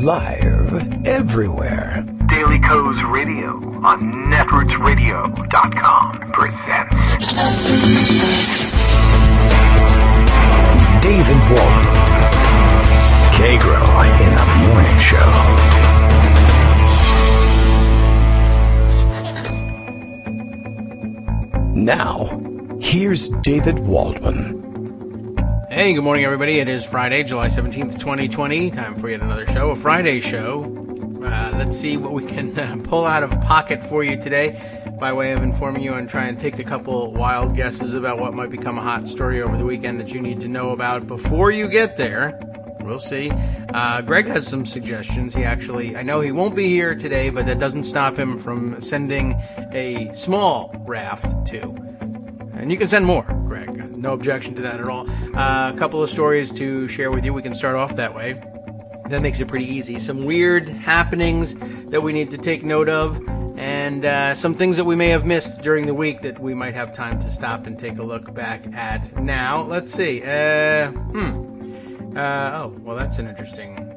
Live everywhere. Daily Co's Radio on netrootsradio.com presents David Walton. Kagro in the Morning Show. Now, here's David Waldman. Hey, good morning, everybody. It is Friday, July 17th, 2020. Time for yet another show, a Friday show. Let's see what we can pull out of pocket for you today by way of informing you and try and take a couple wild guesses about what might become a hot story over the weekend that you need to know about before you get there. We'll see. Greg has some suggestions. I know he won't be here today, but that doesn't stop him from sending a small raft too. And you can send more, Greg. No objection to that at all. A couple of stories to share with you. We can start off that way. That makes it pretty easy. Some weird happenings that we need to take note of, and some things that we may have missed during the week that we might have time to stop and take a look back at now. Let's see. Oh, well, that's an interesting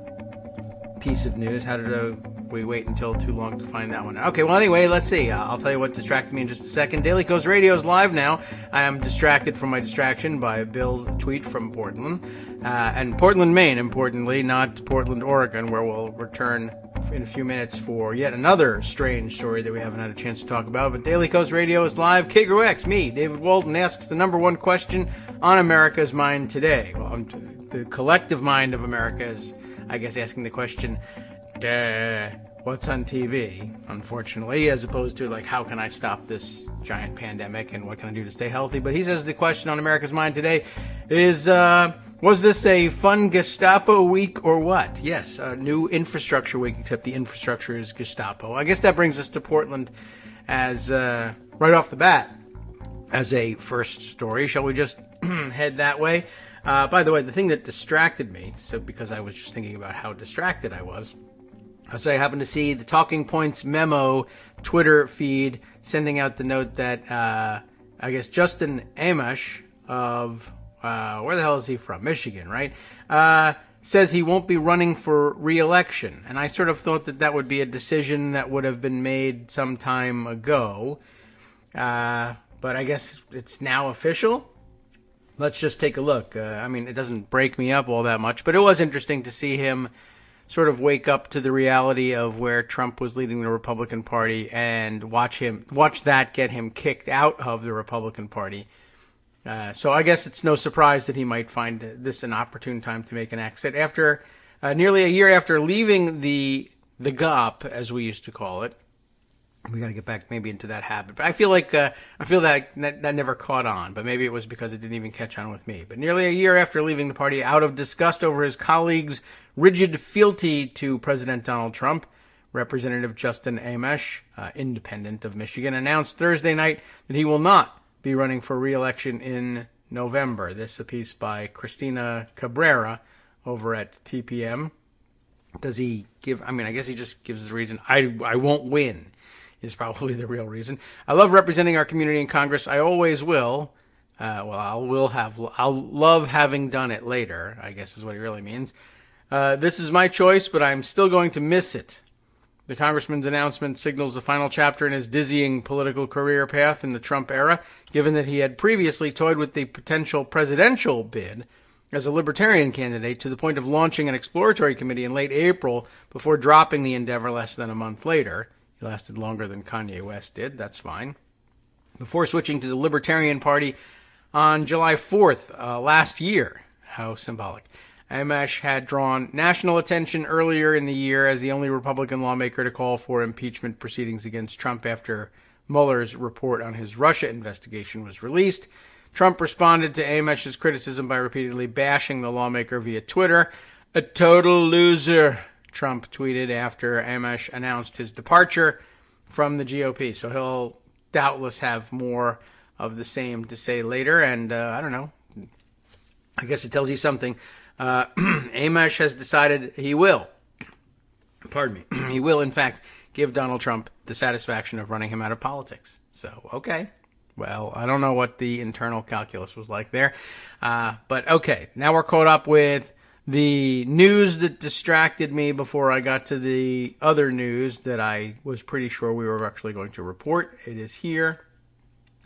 piece of news. How did we wait until too long to find that one? Okay, well, anyway, let's see. I'll tell you what distracted me in just a second. Daily Coast Radio is live now. I am distracted from my distraction by Bill's tweet from Portland. And Portland, Maine, importantly, not Portland, Oregon, where we'll return in a few minutes for yet another strange story that we haven't had a chance to talk about. But Daily Coast Radio is live. Kagro X, me, David Walton, asks the number one question on America's mind today. Well, the collective mind of America is, I guess, asking the question, what's on TV, unfortunately, as opposed to, like, how can I stop this giant pandemic and what can I do to stay healthy? But he says the question on America's mind today is, was this a fun Gestapo week or what? Yes, a new infrastructure week, except the infrastructure is Gestapo. I guess that brings us to Portland as, right off the bat, as a first story. Shall we just head that way? By the way, the thing that distracted me, because I was just thinking about how distracted I was, as I happened to see the Talking Points memo Twitter feed sending out the note that, I guess, Justin Amash of, where the hell is he from? Michigan, right? Says he won't be running for re-election. And I sort of thought that would be a decision that would have been made some time ago. But I guess it's now official. Let's just take a look. It doesn't break me up all that much, but it was interesting to see him sort of wake up to the reality of where Trump was leading the Republican Party and watch that get him kicked out of the Republican Party. So I guess it's no surprise that he might find this an opportune time to make an exit. After nearly a year after leaving the GOP, as we used to call it, we got to get back maybe into that habit. But I feel that never caught on, but maybe it was because it didn't even catch on with me. But nearly a year after leaving the party out of disgust over his colleagues' rigid fealty to President Donald Trump, Representative Justin Amash, independent of Michigan, announced Thursday night that he will not be running for re-election in November. This a piece by Christina Cabrera over at TPM. Does he give, I guess he just gives the reason, I won't win, is probably the real reason. I love representing our community in Congress. I always will. I'll love having done it later, I guess is what he really means. This is my choice, but I'm still going to miss it. The congressman's announcement signals the final chapter in his dizzying political career path in the Trump era, given that he had previously toyed with the potential presidential bid as a libertarian candidate to the point of launching an exploratory committee in late April before dropping the endeavor less than a month later. He lasted longer than Kanye West did. That's fine. Before switching to the Libertarian Party on July 4th last year. How symbolic. Amash had drawn national attention earlier in the year as the only Republican lawmaker to call for impeachment proceedings against Trump after Mueller's report on his Russia investigation was released. Trump responded to Amash's criticism by repeatedly bashing the lawmaker via Twitter. A total loser, Trump tweeted after Amash announced his departure from the GOP. So he'll doubtless have more of the same to say later. And I don't know. I guess it tells you something. Amash has decided he will, in fact, give Donald Trump the satisfaction of running him out of politics. So, okay. Well, I don't know what the internal calculus was like there. But okay, now we're caught up with the news that distracted me before I got to the other news that I was pretty sure we were actually going to report. It is here.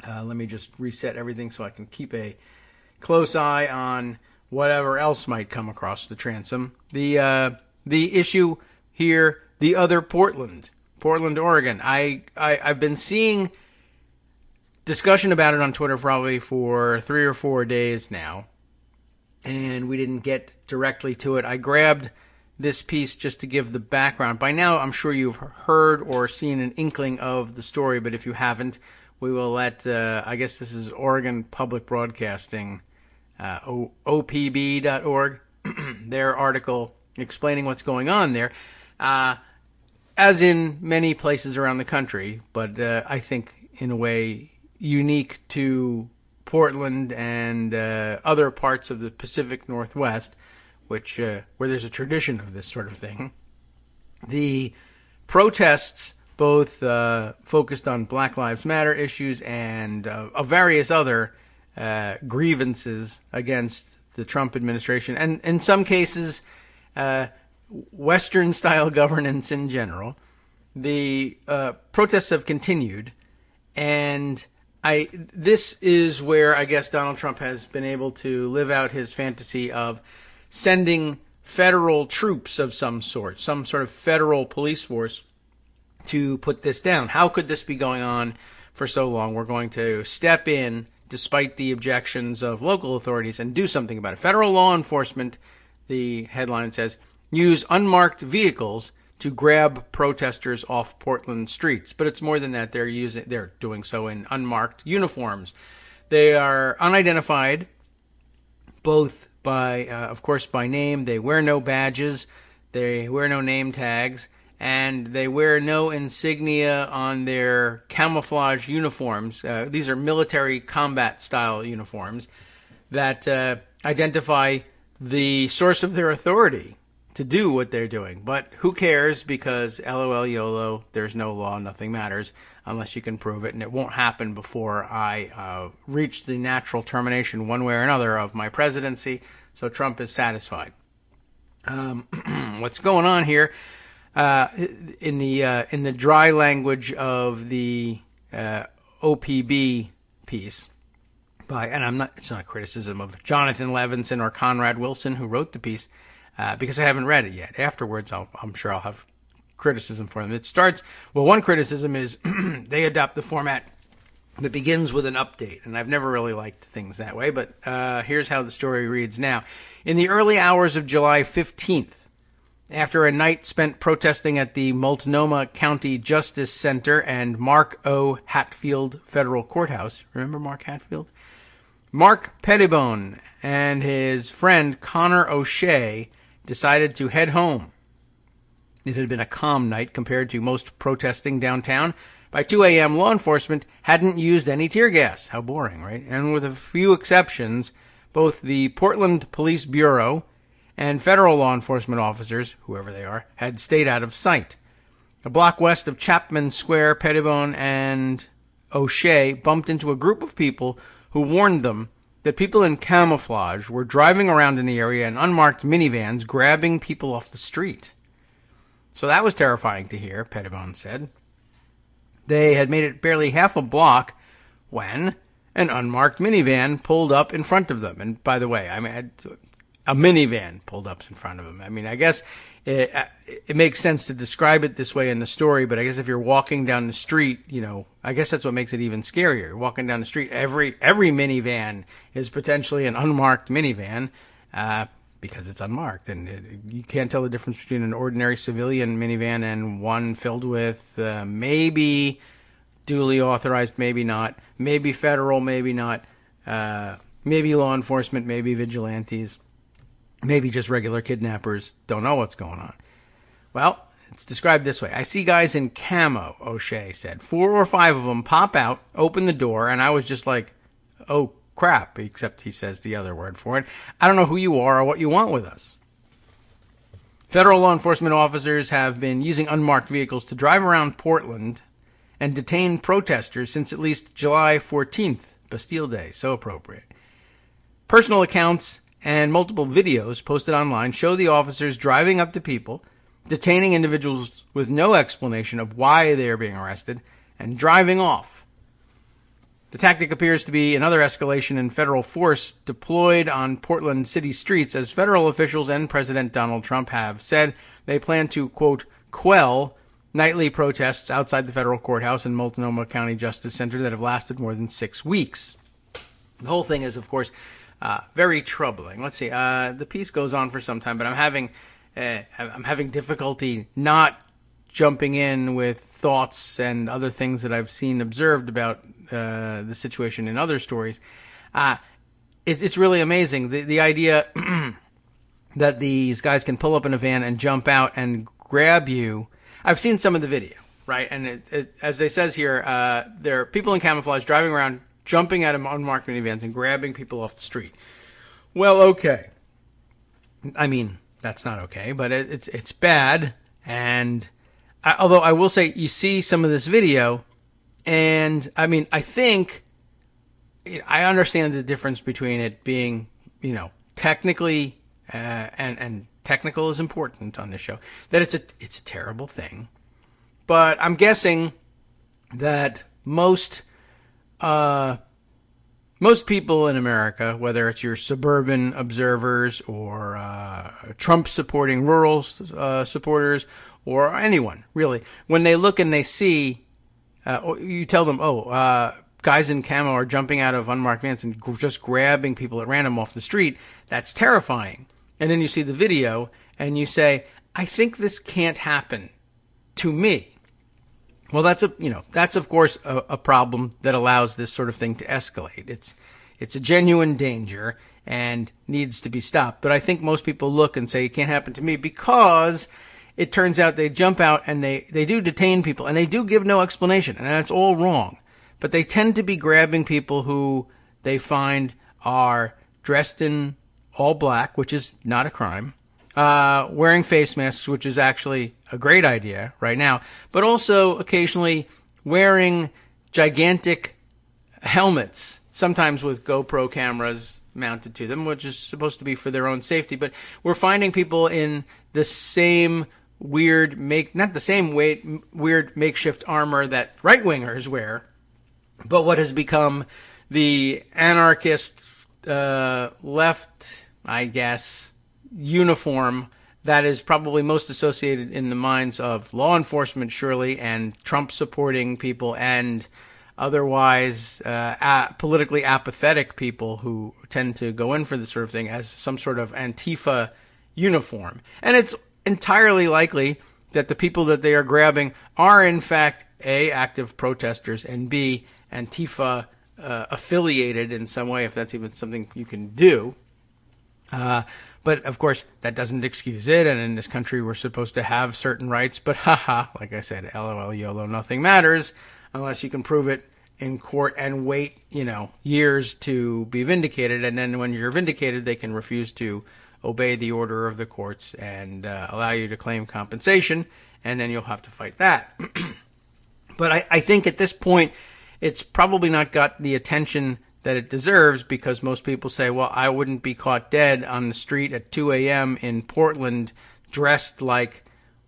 Let me just reset everything so I can keep a close eye on whatever else might come across the transom. The issue here, the other Portland, Oregon. I've been seeing discussion about it on Twitter probably for 3 or 4 days now, and we didn't get directly to it. I grabbed this piece just to give the background. By now, I'm sure you've heard or seen an inkling of the story, but if you haven't, we will let, I guess this is Oregon Public Broadcasting, opb.org, their article explaining what's going on there, as in many places around the country, but I think in a way unique to Portland and other parts of the Pacific Northwest, which where there's a tradition of this sort of thing. The protests both focused on Black Lives Matter issues and of various other grievances against the Trump administration, and in some cases, Western-style governance in general. The protests have continued, and this is where I guess Donald Trump has been able to live out his fantasy of sending federal troops of some sort of federal police force to put this down. How could this be going on for so long? We're going to step in despite the objections of local authorities and do something about it. Federal law enforcement, the headline says, use unmarked vehicles to grab protesters off Portland streets. But it's more than that. They're doing so in unmarked uniforms. They are unidentified, both by, of course, by name. They wear no badges. They wear no name tags. And they wear no insignia on their camouflage uniforms. These are military combat-style uniforms that identify the source of their authority to do what they're doing. But who cares, because LOL YOLO, there's no law, nothing matters, unless you can prove it, and it won't happen before I reach the natural termination one way or another of my presidency, so Trump is satisfied. What's going on here? In the dry language of the OPB piece and it's not a criticism of Jonathan Levinson or Conrad Wilson, who wrote the piece, because I haven't read it yet. Afterwards, I'm sure I'll have criticism for them. It starts, well, one criticism is they adopt the format that begins with an update, and I've never really liked things that way, but here's how the story reads now. In the early hours of July 15th, after a night spent protesting at the Multnomah County Justice Center and Mark O. Hatfield Federal Courthouse. Remember Mark Hatfield? Mark Pettibone and his friend Connor O'Shea decided to head home. It had been a calm night compared to most protesting downtown. By 2 a.m., law enforcement hadn't used any tear gas. How boring, right? And with a few exceptions, both the Portland Police Bureau and federal law enforcement officers, whoever they are, had stayed out of sight. A block west of Chapman Square, Pettibone and O'Shea bumped into a group of people who warned them that people in camouflage were driving around in the area in unmarked minivans, grabbing people off the street. So that was terrifying to hear, Pettibone said. They had made it barely half a block when an unmarked minivan pulled up in front of them. And by the way, a minivan pulled up in front of him. I mean, I guess it makes sense to describe it this way in the story, but I guess if you're walking down the street, I guess that's what makes it even scarier. You're walking down the street, every minivan is potentially an unmarked minivan, because it's unmarked, and you can't tell the difference between an ordinary civilian minivan and one filled with maybe duly authorized, maybe not, maybe federal, maybe not, maybe law enforcement, maybe vigilantes. Maybe just regular kidnappers. Don't know what's going on. Well, it's described this way. I see guys in camo, O'Shea said. 4 or 5 of them pop out, open the door, and I was just like, oh, crap, except he says the other word for it. I don't know who you are or what you want with us. Federal law enforcement officers have been using unmarked vehicles to drive around Portland and detain protesters since at least July 14th, Bastille Day. So appropriate. Personal accounts and multiple videos posted online show the officers driving up to people, detaining individuals with no explanation of why they are being arrested, and driving off. The tactic appears to be another escalation in federal force deployed on Portland city streets, as federal officials and President Donald Trump have said they plan to, quote, quell nightly protests outside the federal courthouse and Multnomah County Justice Center that have lasted more than 6 weeks. The whole thing is, of course, very troubling. Let's see. The piece goes on for some time, but I'm having difficulty not jumping in with thoughts and other things that I've seen observed about the situation in other stories. It's really amazing. The idea that these guys can pull up in a van and jump out and grab you. I've seen some of the video, right? And as they says here, there are people in camouflage driving around, jumping out of unmarked minivans and grabbing people off the street. Well, okay. I mean, that's not okay, but it's bad. And although I will say, you see some of this video, and I mean, I think I understand the difference between it being, technically and technical is important on this show, that it's a terrible thing. But I'm guessing that most people in America, whether it's your suburban observers or Trump-supporting rural supporters or anyone, really, when they look and they see, you tell them, guys in camo are jumping out of unmarked vans and just grabbing people at random off the street, that's terrifying. And then you see the video and you say, I think this can't happen to me. Well, that's of course a problem that allows this sort of thing to escalate. It's a genuine danger and needs to be stopped. But I think most people look and say it can't happen to me, because it turns out they jump out and they do detain people and they do give no explanation, and that's all wrong. But they tend to be grabbing people who they find are dressed in all black, which is not a crime, wearing face masks, which is actually a great idea right now, but also occasionally wearing gigantic helmets, sometimes with GoPro cameras mounted to them, which is supposed to be for their own safety. But we're finding people in the same weird weird makeshift armor that right-wingers wear, but what has become the anarchist left, I guess, uniform that is probably most associated in the minds of law enforcement, surely, and Trump-supporting people and otherwise politically apathetic people who tend to go in for this sort of thing as some sort of Antifa uniform. And it's entirely likely that the people that they are grabbing are, in fact, A, active protesters, and B, Antifa affiliated in some way, if that's even something you can do. But, of course, that doesn't excuse it, and in this country we're supposed to have certain rights, but like I said, LOL, YOLO, nothing matters unless you can prove it in court and wait, years to be vindicated, and then when you're vindicated, they can refuse to obey the order of the courts and allow you to claim compensation, and then you'll have to fight that. But I think at this point, it's probably not got the attention that it deserves, because most people say, well, I wouldn't be caught dead on the street at 2 a.m. in Portland dressed like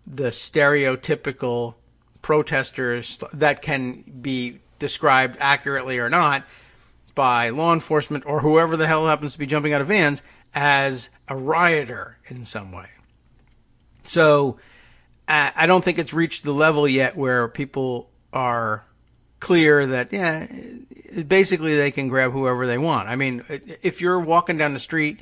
the stereotypical protesters that can be described accurately or not by law enforcement or whoever the hell happens to be jumping out of vans as a rioter in some way. So I don't think it's reached the level yet where people are clear that, basically they can grab whoever they want. I mean, if you're walking down the street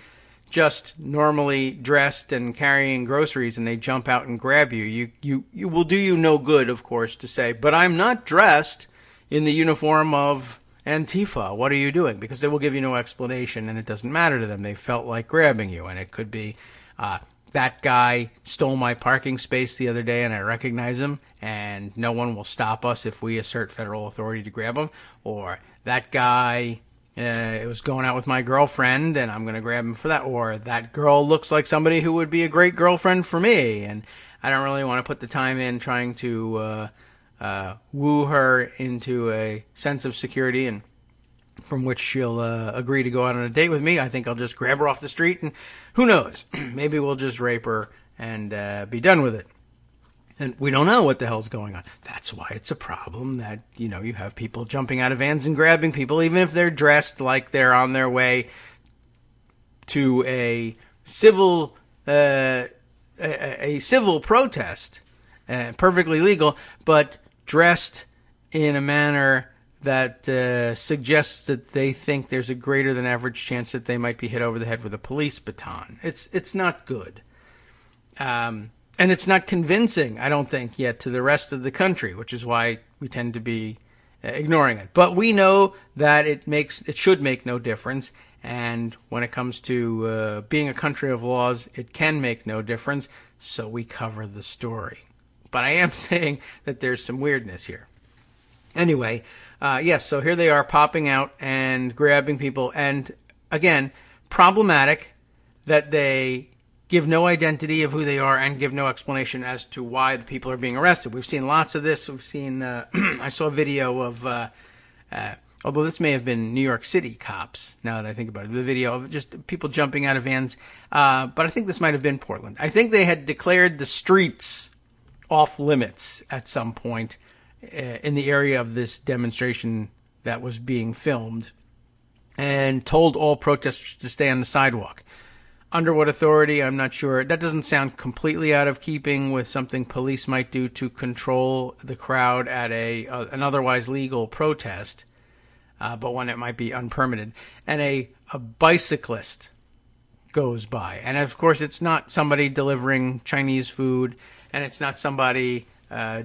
just normally dressed and carrying groceries and they jump out and grab you, you will do you no good, of course, to say, but I'm not dressed in the uniform of Antifa. What are you doing? Because they will give you no explanation, and it doesn't matter to them. They felt like grabbing you, and it could be that guy stole my parking space the other day and I recognize him, and no one will stop us if we assert federal authority to grab him. Or that guy was going out with my girlfriend and I'm going to grab him for that. Or that girl looks like somebody who would be a great girlfriend for me, and I don't really want to put the time in trying to woo her into a sense of security and from which she'll agree to go out on a date with me. I think I'll just grab her off the street, and who knows? Maybe we'll just rape her and be done with it. And we don't know what the hell's going on. That's why it's a problem that, you have people jumping out of vans and grabbing people, even if they're dressed like they're on their way to a civil protest, perfectly legal, but dressed in a manner that suggests that they think there's a greater than average chance that they might be hit over the head with a police baton. It's not good. And it's not convincing, I don't think, yet to the rest of the country, which is why we tend to be ignoring it. But we know that it should make no difference. And when it comes to being a country of laws, it can make no difference. So we cover the story. But I am saying that there's some weirdness here. Anyway, yes, so here they are popping out and grabbing people. And again, problematic that they give no identity of who they are and give no explanation as to why the people are being arrested. We've seen lots of this. We've seen, I saw a video of, although this may have been New York City cops, now that I think about it, the video of just people jumping out of vans. But I think this might have been Portland. I think they had declared the streets off limits at some point in the area of this demonstration that was being filmed and told all protesters to stay on the sidewalk. Under what authority, I'm not sure. That doesn't sound completely out of keeping with something police might do to control the crowd at an otherwise legal protest, but one that might be unpermitted. And a bicyclist goes by. And, of course, it's not somebody delivering Chinese food, and it's not somebody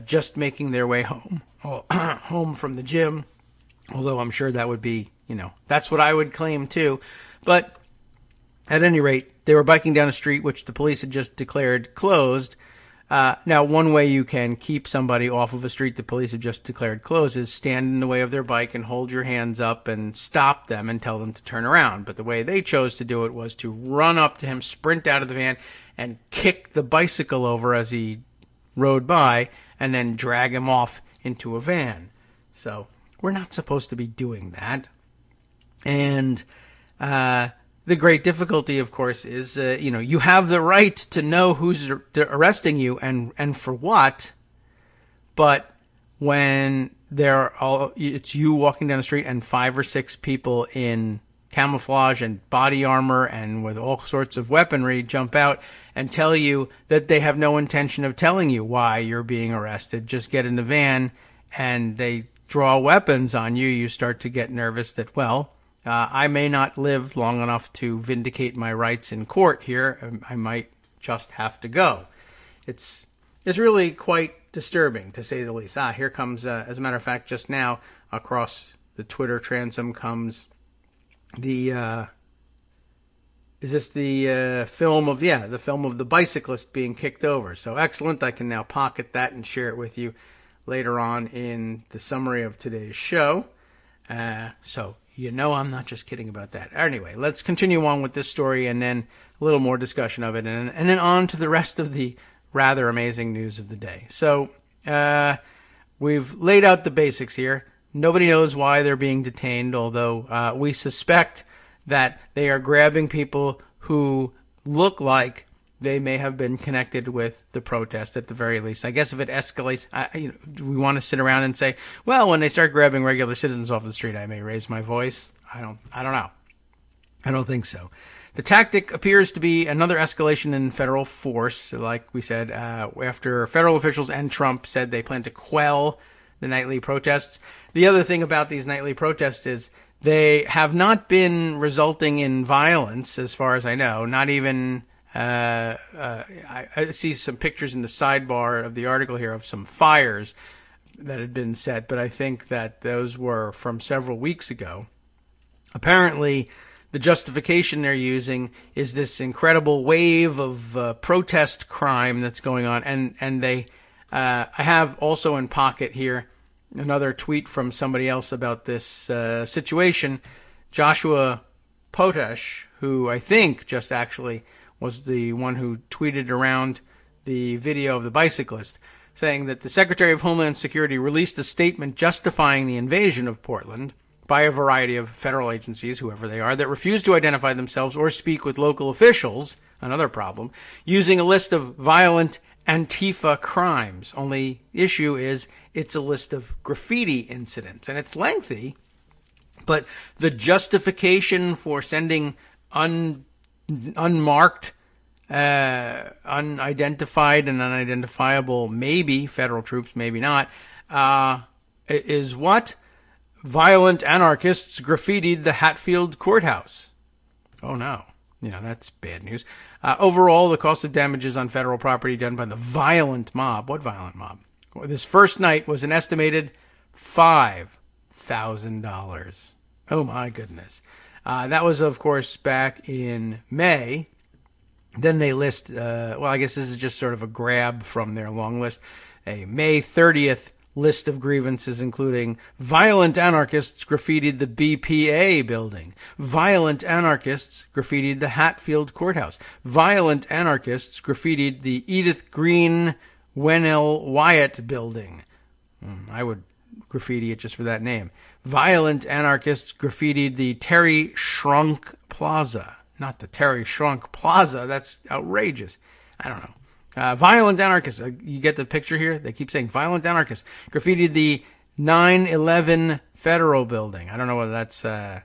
just making their way home from the gym, although I'm sure that would be, that's what I would claim too. But at any rate, they were biking down a street which the police had just declared closed. Now, one way you can keep somebody off of a street the police have just declared closed is stand in the way of their bike and hold your hands up and stop them and tell them to turn around. But the way they chose to do it was to run up to him, sprint out of the van, and kick the bicycle over as he rode by, and then drag him off into a van. So we're not supposed to be doing that. And the great difficulty, of course, is, you have the right to know who's arresting you and for what. But when it's you walking down the street and 5 or 6 people in camouflage and body armor and with all sorts of weaponry jump out and tell you that they have no intention of telling you why you're being arrested, just get in the van, and they draw weapons on you, you start to get nervous that, I may not live long enough to vindicate my rights in court here. I might just have to go. It's really quite disturbing, to say the least. Here comes, as a matter of fact, just now across the Twitter transom comes the is this the film of the bicyclist being kicked over. So excellent. I can now pocket that and share it with you later on in the summary of today's show. So I'm not just kidding about that. Anyway, let's continue on with this story and then a little more discussion of it, and then on to the rest of the rather amazing news of the day. So we've laid out the basics here. Nobody knows why they're being detained, although we suspect that they are grabbing people who look like they may have been connected with the protest at the very least. I guess if it escalates, do we want to sit around and say, well, when they start grabbing regular citizens off the street, I may raise my voice? I don't know. I don't think so. The tactic appears to be another escalation in federal force, like we said, after federal officials and Trump said they plan to quell the nightly protests. The other thing about these nightly protests is they have not been resulting in violence, as far as I know, not even... I see some pictures in the sidebar of the article here of some fires that had been set, but I think that those were from several weeks ago. Apparently, the justification they're using is this incredible wave of protest crime that's going on, and they I have also in pocket here another tweet from somebody else about this situation. Joshua Potash, who I think just actually was the one who tweeted around the video of the bicyclist, saying that the Secretary of Homeland Security released a statement justifying the invasion of Portland. by a variety of federal agencies, whoever they are, that refuse to identify themselves or speak with local officials, another problem, using a list of violent Antifa crimes. Only issue is it's a list of graffiti incidents, and it's lengthy, but the justification for sending unmarked, unidentified and unidentifiable, maybe federal troops, maybe not, is what? Violent anarchists graffitied the Hatfield courthouse. Oh no. That's bad news. Overall, the cost of damages on federal property done by the violent mob. What violent mob? Well, this first night was an estimated $5,000. Oh my goodness. That was, of course, back in May. Then they list, I guess this is just sort of a grab from their long list, a May 30th list of grievances, including violent anarchists graffitied the BPA building, violent anarchists graffitied the Hatfield courthouse, violent anarchists graffitied the Edith Green Wennell Wyatt building. I would graffiti it just for that name. Violent anarchists graffitied the Terry Shrunk Plaza. Not the Terry Shrunk Plaza. That's outrageous. I don't know. Violent anarchists. You get the picture here? They keep saying violent anarchists graffitied the 9/11 Federal Building. I don't know whether that's, are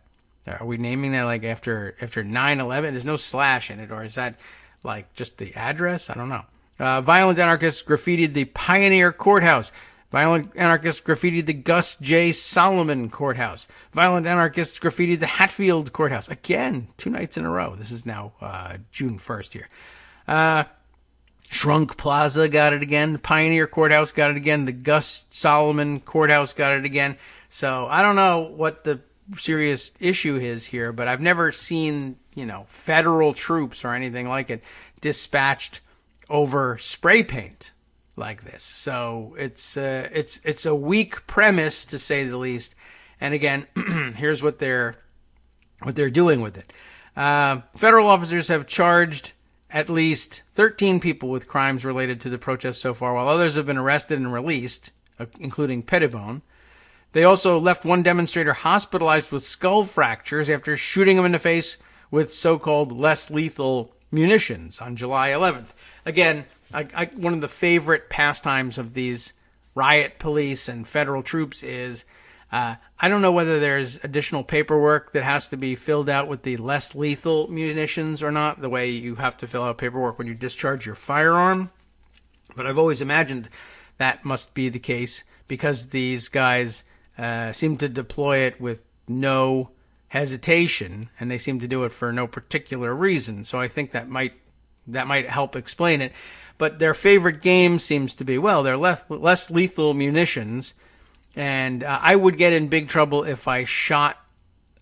we naming that like after 9/11? There's no slash in it, or is that like just the address? I don't know. Violent anarchists graffitied the Pioneer Courthouse. Violent anarchists graffitied the Gus J. Solomon Courthouse. Violent anarchists graffitied the Hatfield Courthouse. Again, 2 nights in a row. This is now June 1st here. Shrunk Plaza got it again. Pioneer Courthouse got it again. The Gus Solomon Courthouse got it again. So I don't know what the serious issue is here, but I've never seen, federal troops or anything like it dispatched over spray paint like this. So it's a weak premise, to say the least. And again, here's what they're doing with it. Federal officers have charged at least 13 people with crimes related to the protests so far, while others have been arrested and released, including Pettibone. They also left one demonstrator hospitalized with skull fractures after shooting him in the face with so-called less lethal munitions on July 11th. Again, one of the favorite pastimes of these riot police and federal troops is, I don't know whether there's additional paperwork that has to be filled out with the less lethal munitions or not, the way you have to fill out paperwork when you discharge your firearm. But I've always imagined that must be the case because these guys seem to deploy it with no hesitation, and they seem to do it for no particular reason. So I think that might help explain it. But their favorite game seems to be, they're less lethal munitions. And I would get in big trouble if I shot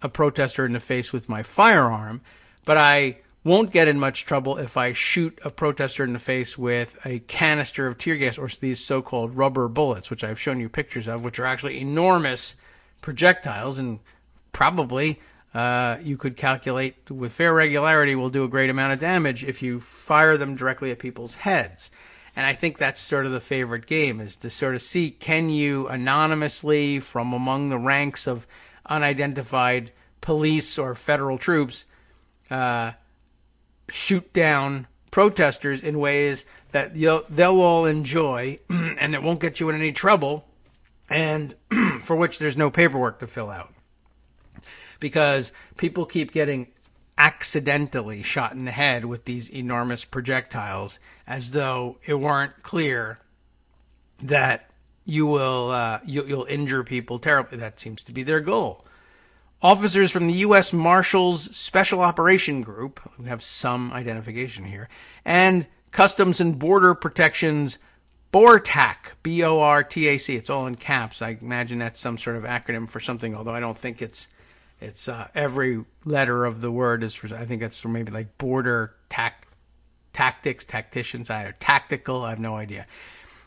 a protester in the face with my firearm, but I won't get in much trouble if I shoot a protester in the face with a canister of tear gas or these so-called rubber bullets, which I've shown you pictures of, which are actually enormous projectiles, and probably you could calculate with fair regularity will do a great amount of damage if you fire them directly at people's heads. And I think that's sort of the favorite game, is to sort of see, can you anonymously from among the ranks of unidentified police or federal troops shoot down protesters in ways that they'll all enjoy and it won't get you in any trouble, and for which there's no paperwork to fill out. Because people keep getting accidentally shot in the head with these enormous projectiles as though it weren't clear that you'll injure people terribly. That seems to be their goal. Officers from the U.S. Marshals Special Operation Group, who have some identification here, and Customs and Border Protection's BORTAC, B-O-R-T-A-C. It's all in caps. I imagine that's some sort of acronym for something, although I don't think it's every letter of the word is for, I think it's for maybe like border tactics, tacticians, either tactical, I have no idea.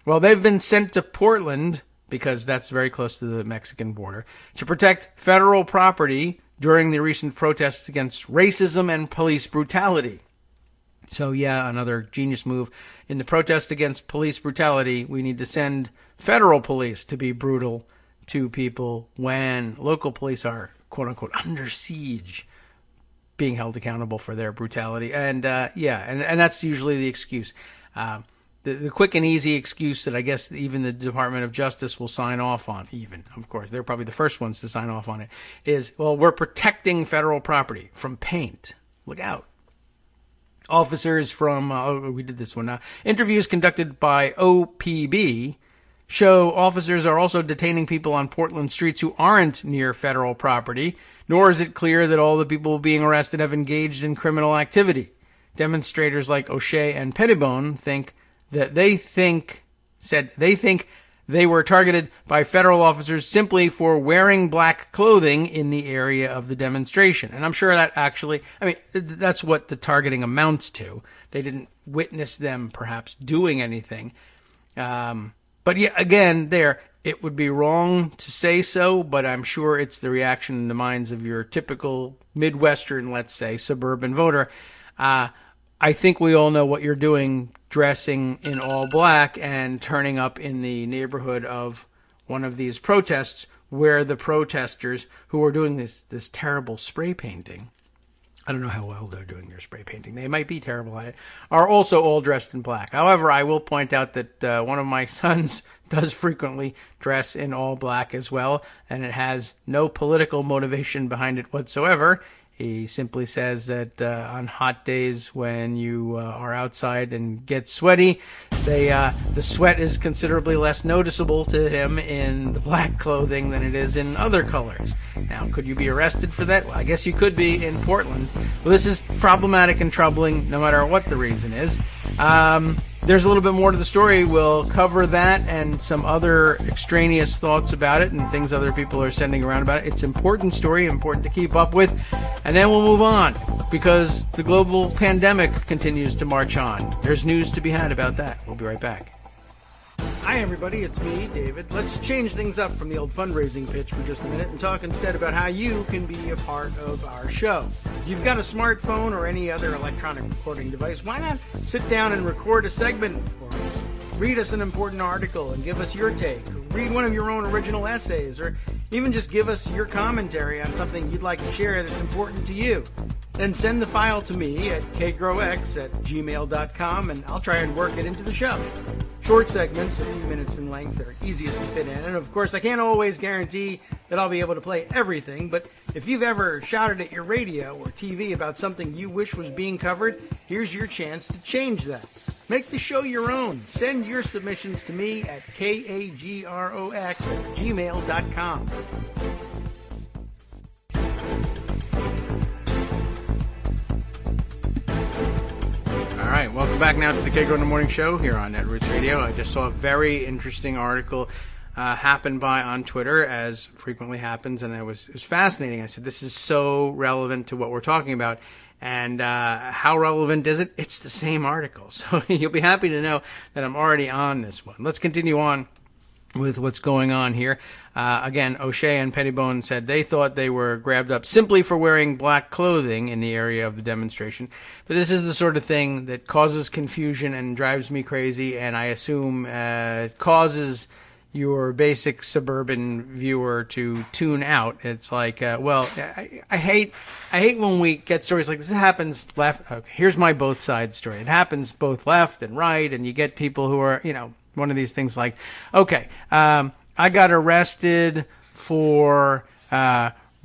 Well, they've been sent to Portland, because that's very close to the Mexican border, to protect federal property during the recent protests against racism and police brutality. So yeah, another genius move. In the protest against police brutality, we need to send federal police to be brutal to people when local police are, quote unquote, under siege, being held accountable for their brutality. And and that's usually the excuse. The quick and easy excuse that I guess even the Department of Justice will sign off on, of course, they're probably the first ones to sign off on it, is, well, we're protecting federal property from paint. Look out. Officers from, we did this one, interviews conducted by OPB show officers are also detaining people on Portland streets who aren't near federal property, nor is it clear that all the people being arrested have engaged in criminal activity. Demonstrators like O'Shea and Pettibone said they think they were targeted by federal officers simply for wearing black clothing in the area of the demonstration. And I'm sure that actually, that's what the targeting amounts to. They didn't witness them perhaps doing anything. But yeah, again, it would be wrong to say so, but I'm sure it's the reaction in the minds of your typical Midwestern, let's say, suburban voter. I think we all know what you're doing, dressing in all black and turning up in the neighborhood of one of these protests where the protesters who are doing this terrible spray painting, I don't know how well they're doing their spray painting, they might be terrible at it, are also all dressed in black. However, I will point out that one of my sons does frequently dress in all black as well, and it has no political motivation behind it whatsoever. He simply says that on hot days when you are outside and get sweaty, the sweat is considerably less noticeable to him in the black clothing than it is in other colors. Now, could you be arrested for that? Well, I guess you could be in Portland. Well, this is problematic and troubling no matter what the reason is. There's a little bit more to the story. We'll cover that and some other extraneous thoughts about it and things other people are sending around about it. It's an important story, important to keep up with. And then we'll move on because the global pandemic continues to march on. There's news to be had about that. We'll be right back. Hi, everybody. It's me, David. Let's change things up from the old fundraising pitch for just a minute and talk instead about how you can be a part of our show. If you've got a smartphone or any other electronic recording device, why not sit down and record a segment for us? Read us an important article and give us your take. Read one of your own original essays, or even just give us your commentary on something you'd like to share that's important to you. Then send the file to me at kagrox@gmail.com, and I'll try and work it into the show. Short segments, a few minutes in length, are easiest to fit in. And of course, I can't always guarantee that I'll be able to play everything, but if you've ever shouted at your radio or TV about something you wish was being covered, here's your chance to change that. Make the show your own. Send your submissions to me at kagrox@gmail.com. All right, welcome back now to the Kagro in the Morning Show here on Netroots Radio. I just saw a very interesting article happen by on Twitter, as frequently happens, and it was fascinating. I said, this is so relevant to what we're talking about. And how relevant is it? It's the same article. So you'll be happy to know that I'm already on this one. Let's continue on with what's going on here. Again, O'Shea and Pettibone said they thought they were grabbed up simply for wearing black clothing in the area of the demonstration. But this is the sort of thing that causes confusion and drives me crazy, and I assume causes your basic suburban viewer to tune out. It's like, I hate when we get stories like this. It happens left. Okay, here's my both sides story. It happens both left and right, and you get people who are, one of these things like, okay, I got arrested for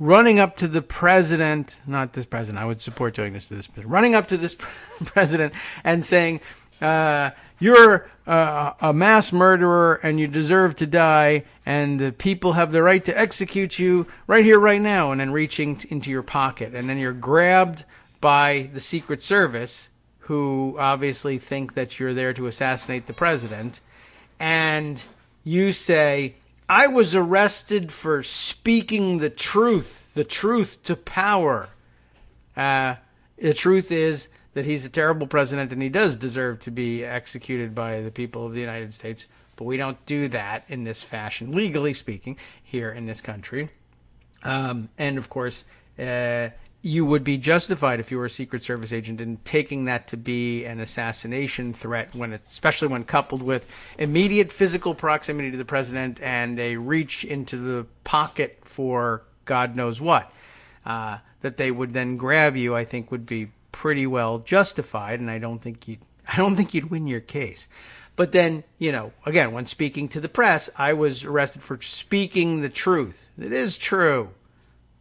running up to the president, not this president, I would support doing this to this president, running up to this president and saying, you're a mass murderer and you deserve to die, and the people have the right to execute you right here, right now, and then reaching into your pocket. And then you're grabbed by the Secret Service, who obviously think that you're there to assassinate the president, and you say, I was arrested for speaking the truth to power. The truth is that he's a terrible president and he does deserve to be executed by the people of the United States. But we don't do that in this fashion, legally speaking, here in this country. And of course, you would be justified if you were a Secret Service agent in taking that to be an assassination threat, especially when coupled with immediate physical proximity to the president and a reach into the pocket for God knows what. That they would then grab you, I think, would be pretty well justified, and I don't think you'd win your case. But then, again, when speaking to the press, I was arrested for speaking the truth. It is true,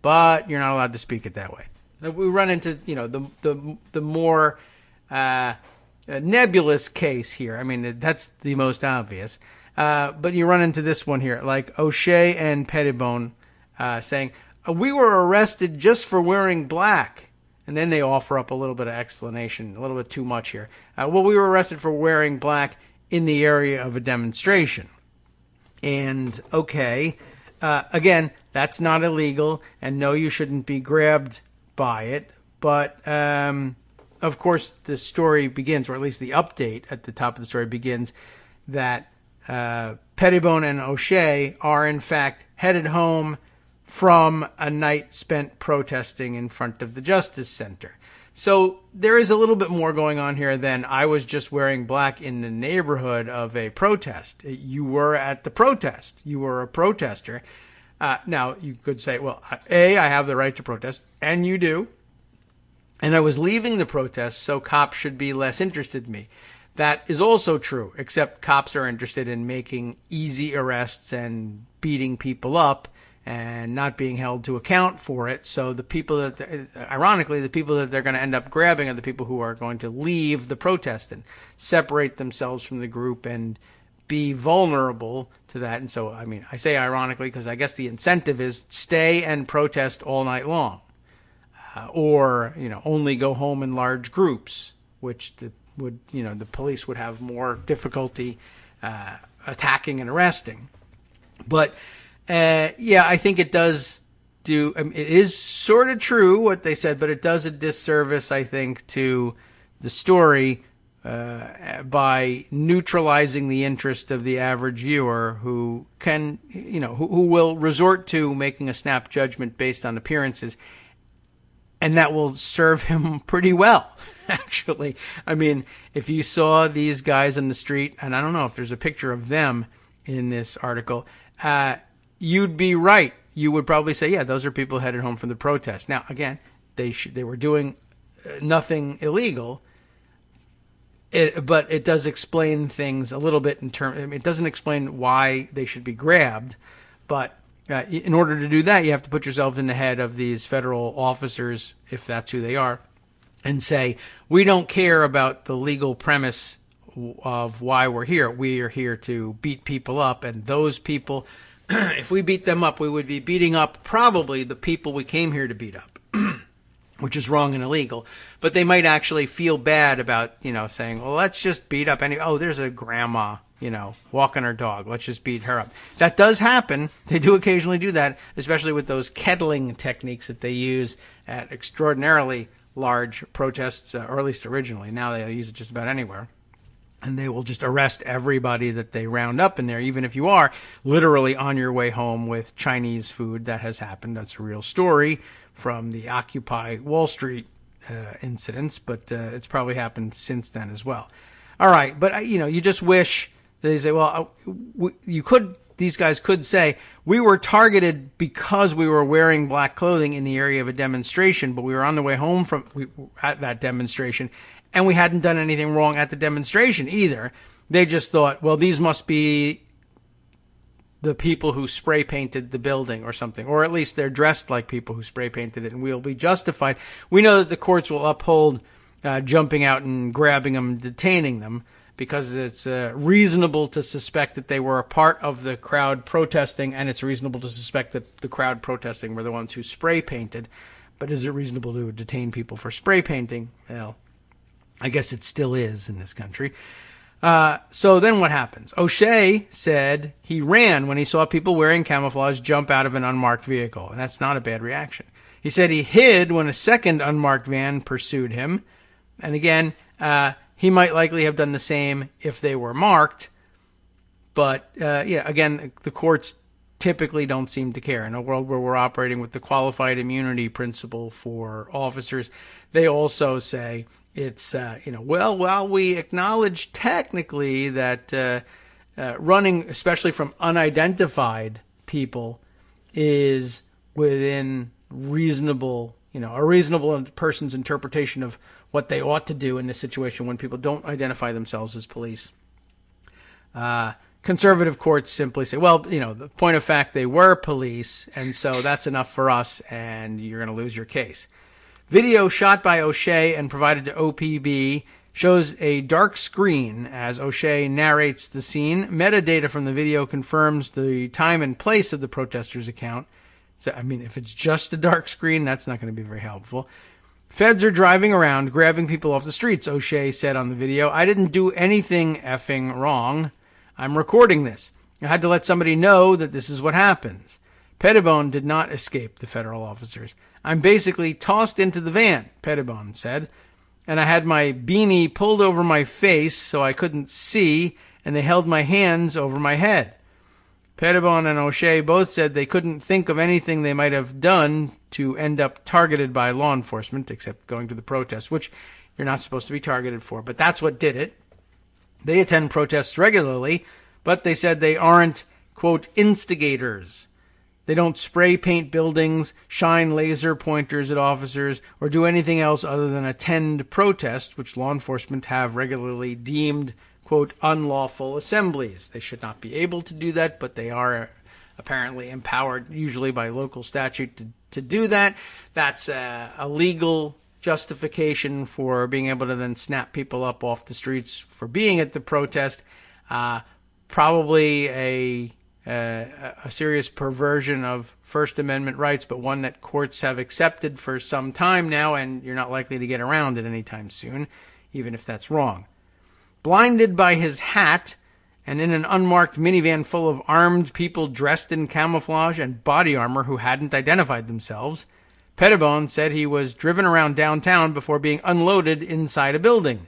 but you're not allowed to speak it that way. We run into, the more nebulous case here. I mean, that's the most obvious. But you run into this one here, like O'Shea and Pettibone saying, we were arrested just for wearing black. And then they offer up a little bit of explanation, a little bit too much here. Well, we were arrested for wearing black in the area of a demonstration. And, okay, again, that's not illegal, and no, you shouldn't be grabbed by it. But, of course, the story begins, or at least the update at the top of the story begins, that Pettibone and O'Shea are, in fact, headed home from a night spent protesting in front of the Justice Center. So there is a little bit more going on here than I was just wearing black in the neighborhood of a protest. You were at the protest. You were a protester. Now, you could say, well, A, I have the right to protest, and you do. And I was leaving the protest, so cops should be less interested in me. That is also true, except cops are interested in making easy arrests and beating people up and not being held to account for it. So the people ironically, the people that they're going to end up grabbing are the people who are going to leave the protest and separate themselves from the group and be vulnerable to that. And so, I mean, I say ironically because I guess the incentive is stay and protest all night long, or only go home in large groups, which the police would have more difficulty attacking and arresting. But I think it does do. I mean, it is sort of true what they said, but it does a disservice, I think, to the story by neutralizing the interest of the average viewer who can, who will resort to making a snap judgment based on appearances, and that will serve him pretty well, actually. I mean, if you saw these guys on the street, and I don't know if there's a picture of them in this article, you'd be right. You would probably say, yeah, those are people headed home from the protest. Now, again, they were doing nothing illegal, but it does explain things a little bit it doesn't explain why they should be grabbed, but in order to do that, you have to put yourself in the head of these federal officers, if that's who they are, and say, we don't care about the legal premise of why we're here. We are here to beat people up, and those people, if we beat them up, we would be beating up probably the people we came here to beat up, which is wrong and illegal. But they might actually feel bad about, saying, well, let's just beat up there's a grandma, walking her dog. Let's just beat her up. That does happen. They do occasionally do that, especially with those kettling techniques that they use at extraordinarily large protests, or at least originally. Now they use it just about anywhere. And they will just arrest everybody that they round up in there, even if you are literally on your way home with Chinese food. That has happened. That's a real story from the Occupy Wall Street incidents, but it's probably happened since then as well. All right, but you just wish that they say, well, these guys could say, we were targeted because we were wearing black clothing in the area of a demonstration, but we were on the way home at that demonstration, and we hadn't done anything wrong at the demonstration either. They just thought, well, these must be the people who spray painted the building or something, or at least they're dressed like people who spray painted it, and we'll be justified. We know that the courts will uphold jumping out and grabbing them, detaining them, because it's reasonable to suspect that they were a part of the crowd protesting, and it's reasonable to suspect that the crowd protesting were the ones who spray painted. But is it reasonable to detain people for spray painting? Well, I guess it still is in this country. So then what happens? O'Shea said he ran when he saw people wearing camouflage jump out of an unmarked vehicle, and that's not a bad reaction. He said he hid when a second unmarked van pursued him, and again, he might likely have done the same if they were marked. But again, the courts typically don't seem to care. In a world where we're operating with the qualified immunity principle for officers, they also say it's, while we acknowledge technically that running, especially from unidentified people, is within reasonable, a reasonable person's interpretation of what they ought to do in this situation when people don't identify themselves as police. Conservative courts simply say, well, the point of fact, they were police, and so that's enough for us, and you're going to lose your case. Video shot by O'Shea and provided to OPB shows a dark screen as O'Shea narrates the scene. Metadata from the video confirms the time and place of the protester's account. So, if it's just a dark screen, that's not going to be very helpful. Feds are driving around, grabbing people off the streets, O'Shea said on the video. I didn't do anything effing wrong. I'm recording this. I had to let somebody know that this is what happens. Pettibone did not escape the federal officers. I'm basically tossed into the van, Pettibone said, and I had my beanie pulled over my face so I couldn't see, and they held my hands over my head. Pettibone and O'Shea both said they couldn't think of anything they might have done to end up targeted by law enforcement, except going to the protest, which you're not supposed to be targeted for, but that's what did it. They attend protests regularly, but they said they aren't, quote, instigators. They don't spray paint buildings, shine laser pointers at officers, or do anything else other than attend protests, which law enforcement have regularly deemed, quote, unlawful assemblies. They should not be able to do that, but they are apparently empowered, usually by local statute, to do that. That's a legal justification for being able to then snap people up off the streets for being at the protest. Probably a serious perversion of First Amendment rights, but one that courts have accepted for some time now, and you're not likely to get around it anytime soon, even if that's wrong. Blinded by his hat and in an unmarked minivan full of armed people dressed in camouflage and body armor who hadn't identified themselves, Pettibone said he was driven around downtown before being unloaded inside a building.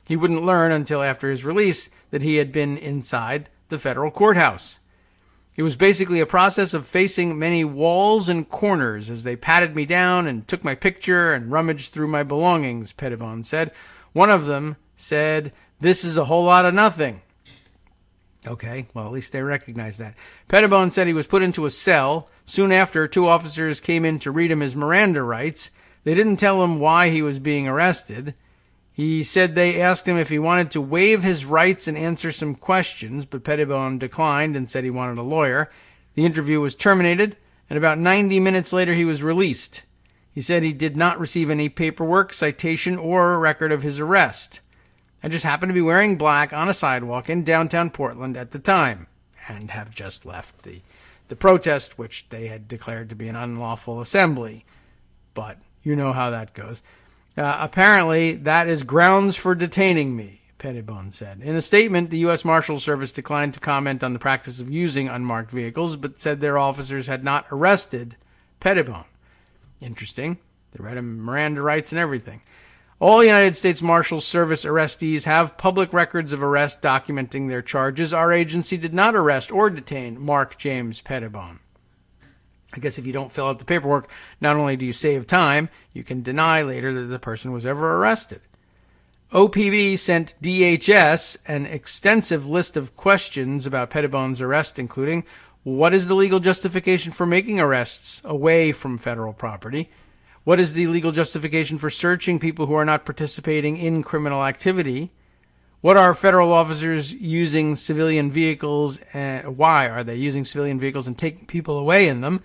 He wouldn't learn until after his release that he had been inside the federal courthouse. It was basically a process of facing many walls and corners as they patted me down and took my picture and rummaged through my belongings, Pettibone said. One of them said, "This is a whole lot of nothing." Okay, well, at least they recognize that. Pettibone said he was put into a cell. Soon after, 2 officers came in to read him his Miranda rights. They didn't tell him why he was being arrested. He said they asked him if he wanted to waive his rights and answer some questions, but Pettibone declined and said he wanted a lawyer. The interview was terminated, and about 90 minutes later he was released. He said he did not receive any paperwork, citation, or record of his arrest. I just happened to be wearing black on a sidewalk in downtown Portland at the time, and have just left the protest, which they had declared to be an unlawful assembly. But you know how that goes. Apparently, that is grounds for detaining me, Pettibone said. In a statement, the U.S. Marshal Service declined to comment on the practice of using unmarked vehicles, but said their officers had not arrested Pettibone. Interesting. They read him Miranda rights and everything. All United States Marshal Service arrestees have public records of arrest documenting their charges. Our agency did not arrest or detain Mark James Pettibone. I guess if you don't fill out the paperwork, not only do you save time, you can deny later that the person was ever arrested. OPB sent DHS an extensive list of questions about Pettibone's arrest, including, what is the legal justification for making arrests away from federal property? What is the legal justification for searching people who are not participating in criminal activity? What are federal officers using civilian vehicles, and why are they using civilian vehicles and taking people away in them?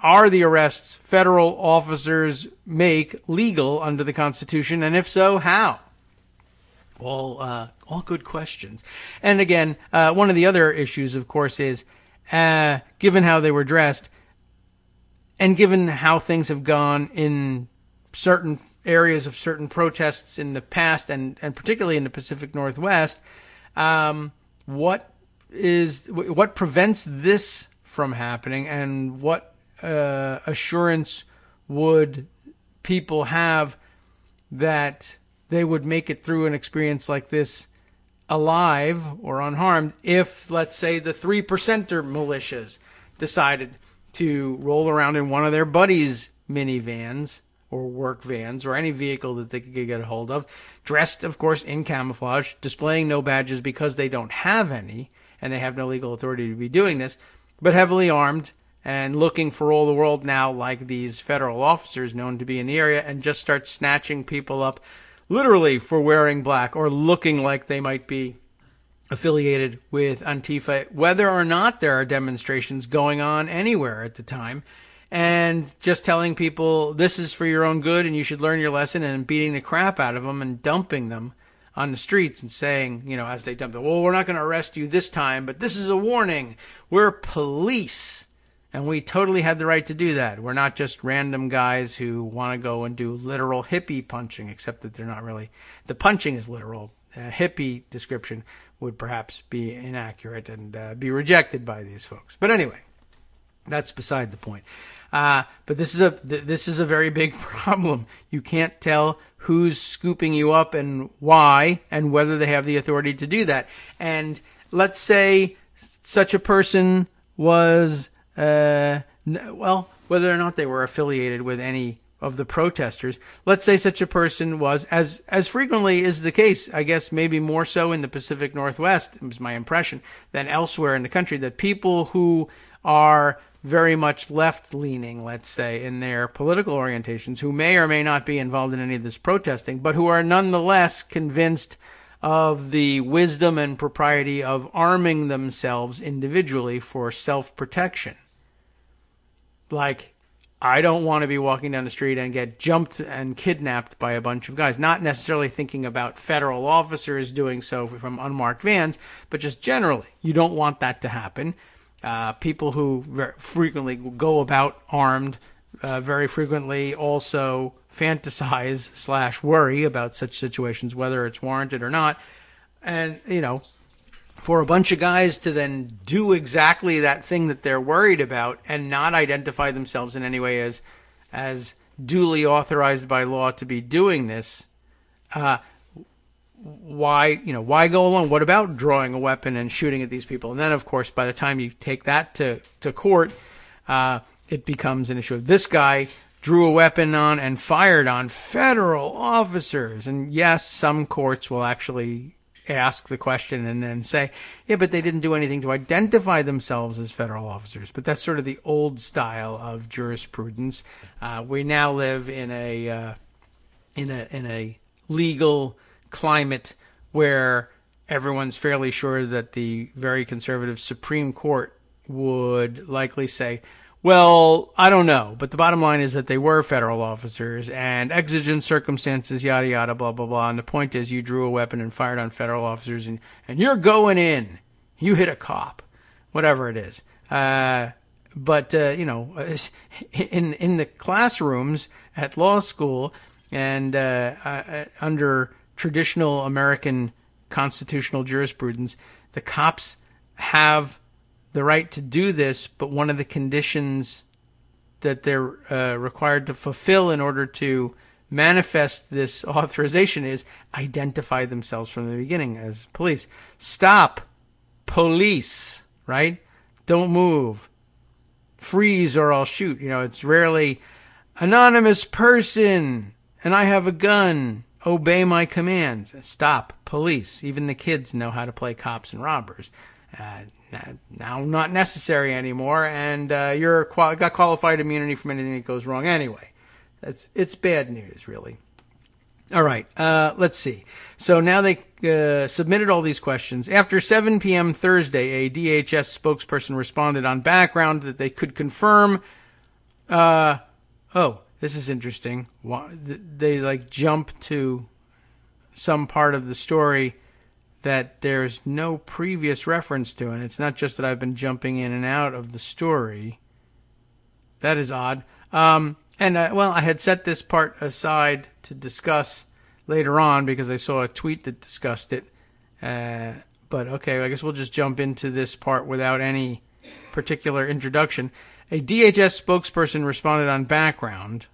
Are the arrests federal officers make legal under the Constitution, and if so, how? All good questions. And again, one of the other issues, of course, is given how they were dressed, and given how things have gone in certain areas of certain protests in the past, and particularly in the Pacific Northwest, what prevents this from happening, and what assurance would people have that they would make it through an experience like this alive or unharmed if, let's say, the 3%er militias decided to roll around in one of their buddies' minivans or work vans or any vehicle that they could get a hold of, dressed, of course, in camouflage, displaying no badges because they don't have any and they have no legal authority to be doing this, but heavily armed and looking for all the world now like these federal officers known to be in the area, and just start snatching people up literally for wearing black or looking like they might be affiliated with Antifa, whether or not there are demonstrations going on anywhere at the time, and just telling people this is for your own good and you should learn your lesson, and beating the crap out of them and dumping them on the streets and saying, as they dump them, well, we're not going to arrest you this time, but this is a warning. We're police. And we totally had the right to do that. We're not just random guys who want to go and do literal hippie punching, except that they're not really. The punching is literal. Hippie description would perhaps be inaccurate and be rejected by these folks. But anyway, that's beside the point. But this is a very big problem. You can't tell who's scooping you up and why, and whether they have the authority to do that. And let's say such a person was. Whether or not they were affiliated with any of the protesters, let's say such a person was, as frequently is the case, I guess maybe more so in the Pacific Northwest, was my impression, than elsewhere in the country, that people who are very much left-leaning, let's say, in their political orientations, who may or may not be involved in any of this protesting, but who are nonetheless convinced of the wisdom and propriety of arming themselves individually for self-protection. Like, I don't want to be walking down the street and get jumped and kidnapped by a bunch of guys. Not necessarily thinking about federal officers doing so from unmarked vans, but just generally. You don't want that to happen. People who very frequently go about armed very frequently also fantasize / worry about such situations, whether it's warranted or not. And, for a bunch of guys to then do exactly that thing that they're worried about and not identify themselves in any way as duly authorized by law to be doing this, why go along? What about drawing a weapon and shooting at these people? And then, of course, by the time you take that to court, it becomes an issue of this guy drew a weapon on and fired on federal officers. And yes, some courts will actually ask the question and then say, yeah, but they didn't do anything to identify themselves as federal officers. But that's sort of the old style of jurisprudence. We now live in a legal climate where everyone's fairly sure that the very conservative Supreme Court would likely say, well, I don't know, but the bottom line is that they were federal officers and exigent circumstances, yada, yada, blah, blah, blah. And the point is you drew a weapon and fired on federal officers and you're going in. You hit a cop, whatever it is. But in the classrooms at law school and under traditional American constitutional jurisprudence, the cops have the right to do this, but one of the conditions that they're required to fulfill in order to manifest this authorization is identify themselves from the beginning as police. Stop. Police, right? Don't move. Freeze or I'll shoot. It's rarely anonymous person and I have a gun. Obey my commands. Stop. Police. Even the kids know how to play cops and robbers. Now not necessary anymore, and you're got qualified immunity from anything that goes wrong anyway. It's bad news, really. All right, let's see. So now they submitted all these questions. After 7 p.m. Thursday, a DHS spokesperson responded on background that they could confirm. This is interesting. They jump to some part of the story that there's no previous reference to. And it's not just that I've been jumping in and out of the story. That is odd. I had set this part aside to discuss later on because I saw a tweet that discussed it. But okay, I guess we'll just jump into this part without any particular introduction. A DHS spokesperson responded on background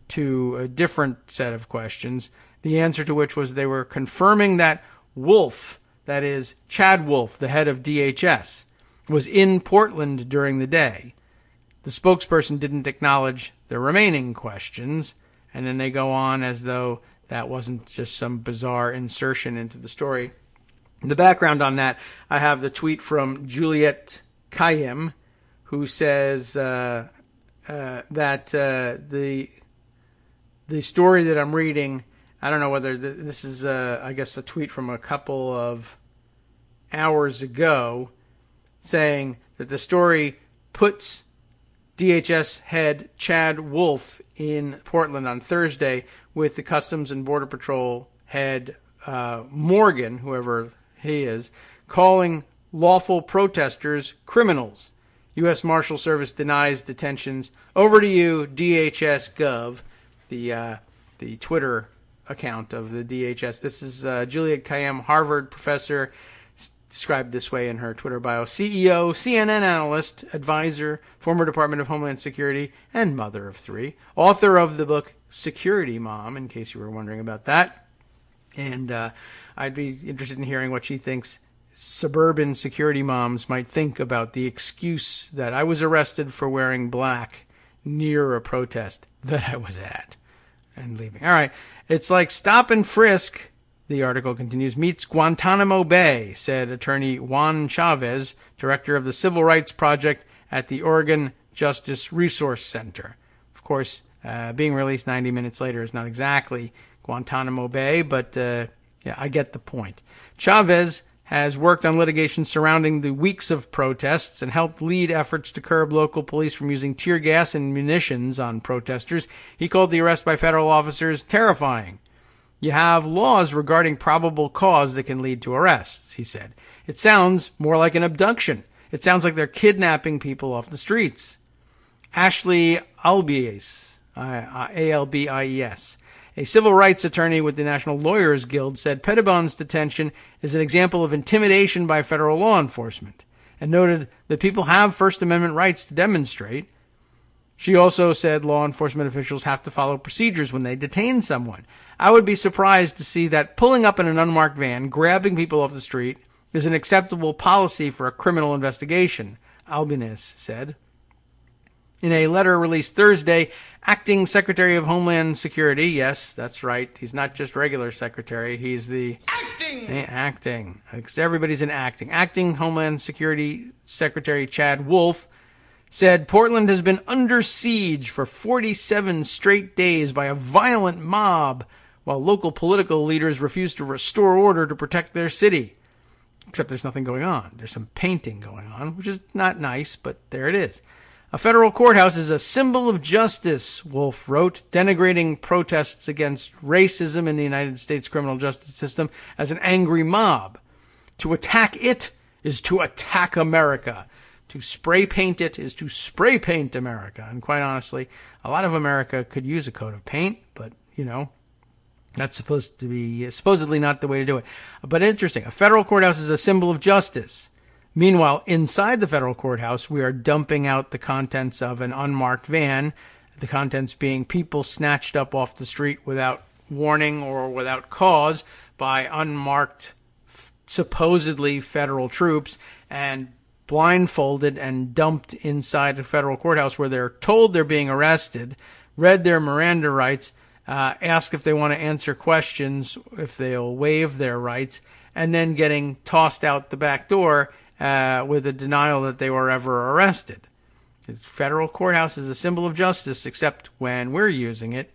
to a different set of questions, the answer to which was they were confirming that Wolf, that is Chad Wolf, the head of DHS, was in Portland during the day. The spokesperson didn't acknowledge the remaining questions, and then they go on as though that wasn't just some bizarre insertion into the story. The background on that, I have the tweet from Juliet Kayem, who says that the story that I'm reading, I don't know whether this is, I guess, a tweet from a couple of hours ago, saying that the story puts DHS head Chad Wolf in Portland on Thursday with the Customs and Border Patrol head Morgan, whoever he is, calling lawful protesters criminals. U.S. Marshal Service denies detentions. Over to you, DHS Gov, the Twitter account of the DHS. This is Juliet Kayem, Harvard professor, described this way in her Twitter bio. CEO, CNN analyst, advisor, former Department of Homeland Security, and mother of 3. Author of the book Security Mom, in case you were wondering about that. And I'd be interested in hearing what she thinks suburban security moms might think about the excuse that I was arrested for wearing black near a protest that I was at and leaving. All right. It's like stop and frisk, the article continues, meets Guantanamo Bay, said attorney Juan Chavez, director of the Civil Rights Project at the Oregon Justice Resource Center. Of course, being released 90 minutes later is not exactly Guantanamo Bay, but yeah, I get the point. Chavez has worked on litigation surrounding the weeks of protests and helped lead efforts to curb local police from using tear gas and munitions on protesters. He called the arrest by federal officers terrifying. You have laws regarding probable cause that can lead to arrests, he said. It sounds more like an abduction. It sounds like they're kidnapping people off the streets. Ashley Albies, A-L-B-I-E-S, a civil rights attorney with the National Lawyers Guild, said Pettibon's detention is an example of intimidation by federal law enforcement and noted that people have First Amendment rights to demonstrate. She also said law enforcement officials have to follow procedures when they detain someone. I would be surprised to see that pulling up in an unmarked van, grabbing people off the street, is an acceptable policy for a criminal investigation, Albanese said. In a letter released Thursday, Acting Secretary of Homeland Security, yes, that's right, he's not just regular secretary, he's the... Acting. Because everybody's in acting. Acting Homeland Security Secretary Chad Wolf said Portland has been under siege for 47 straight days by a violent mob, while local political leaders refuse to restore order to protect their city. Except there's nothing going on. There's some painting going on, which is not nice, but there it is. A federal courthouse is a symbol of justice, Wolf wrote, denigrating protests against racism in the United States criminal justice system as an angry mob. To attack it is to attack America. To spray paint it is to spray paint America. And quite honestly, a lot of America could use a coat of paint, but, you know, that's supposedly not the way to do it. But interesting. A federal courthouse is a symbol of justice. Meanwhile, inside the federal courthouse, we are dumping out the contents of an unmarked van, the contents being people snatched up off the street without warning or without cause by unmarked, supposedly federal troops, and blindfolded and dumped inside a federal courthouse where they're told they're being arrested, read their Miranda rights, ask if they want to answer questions, if they'll waive their rights, and then getting tossed out the back door with a denial that they were ever arrested. The federal courthouse is a symbol of justice, except when we're using it,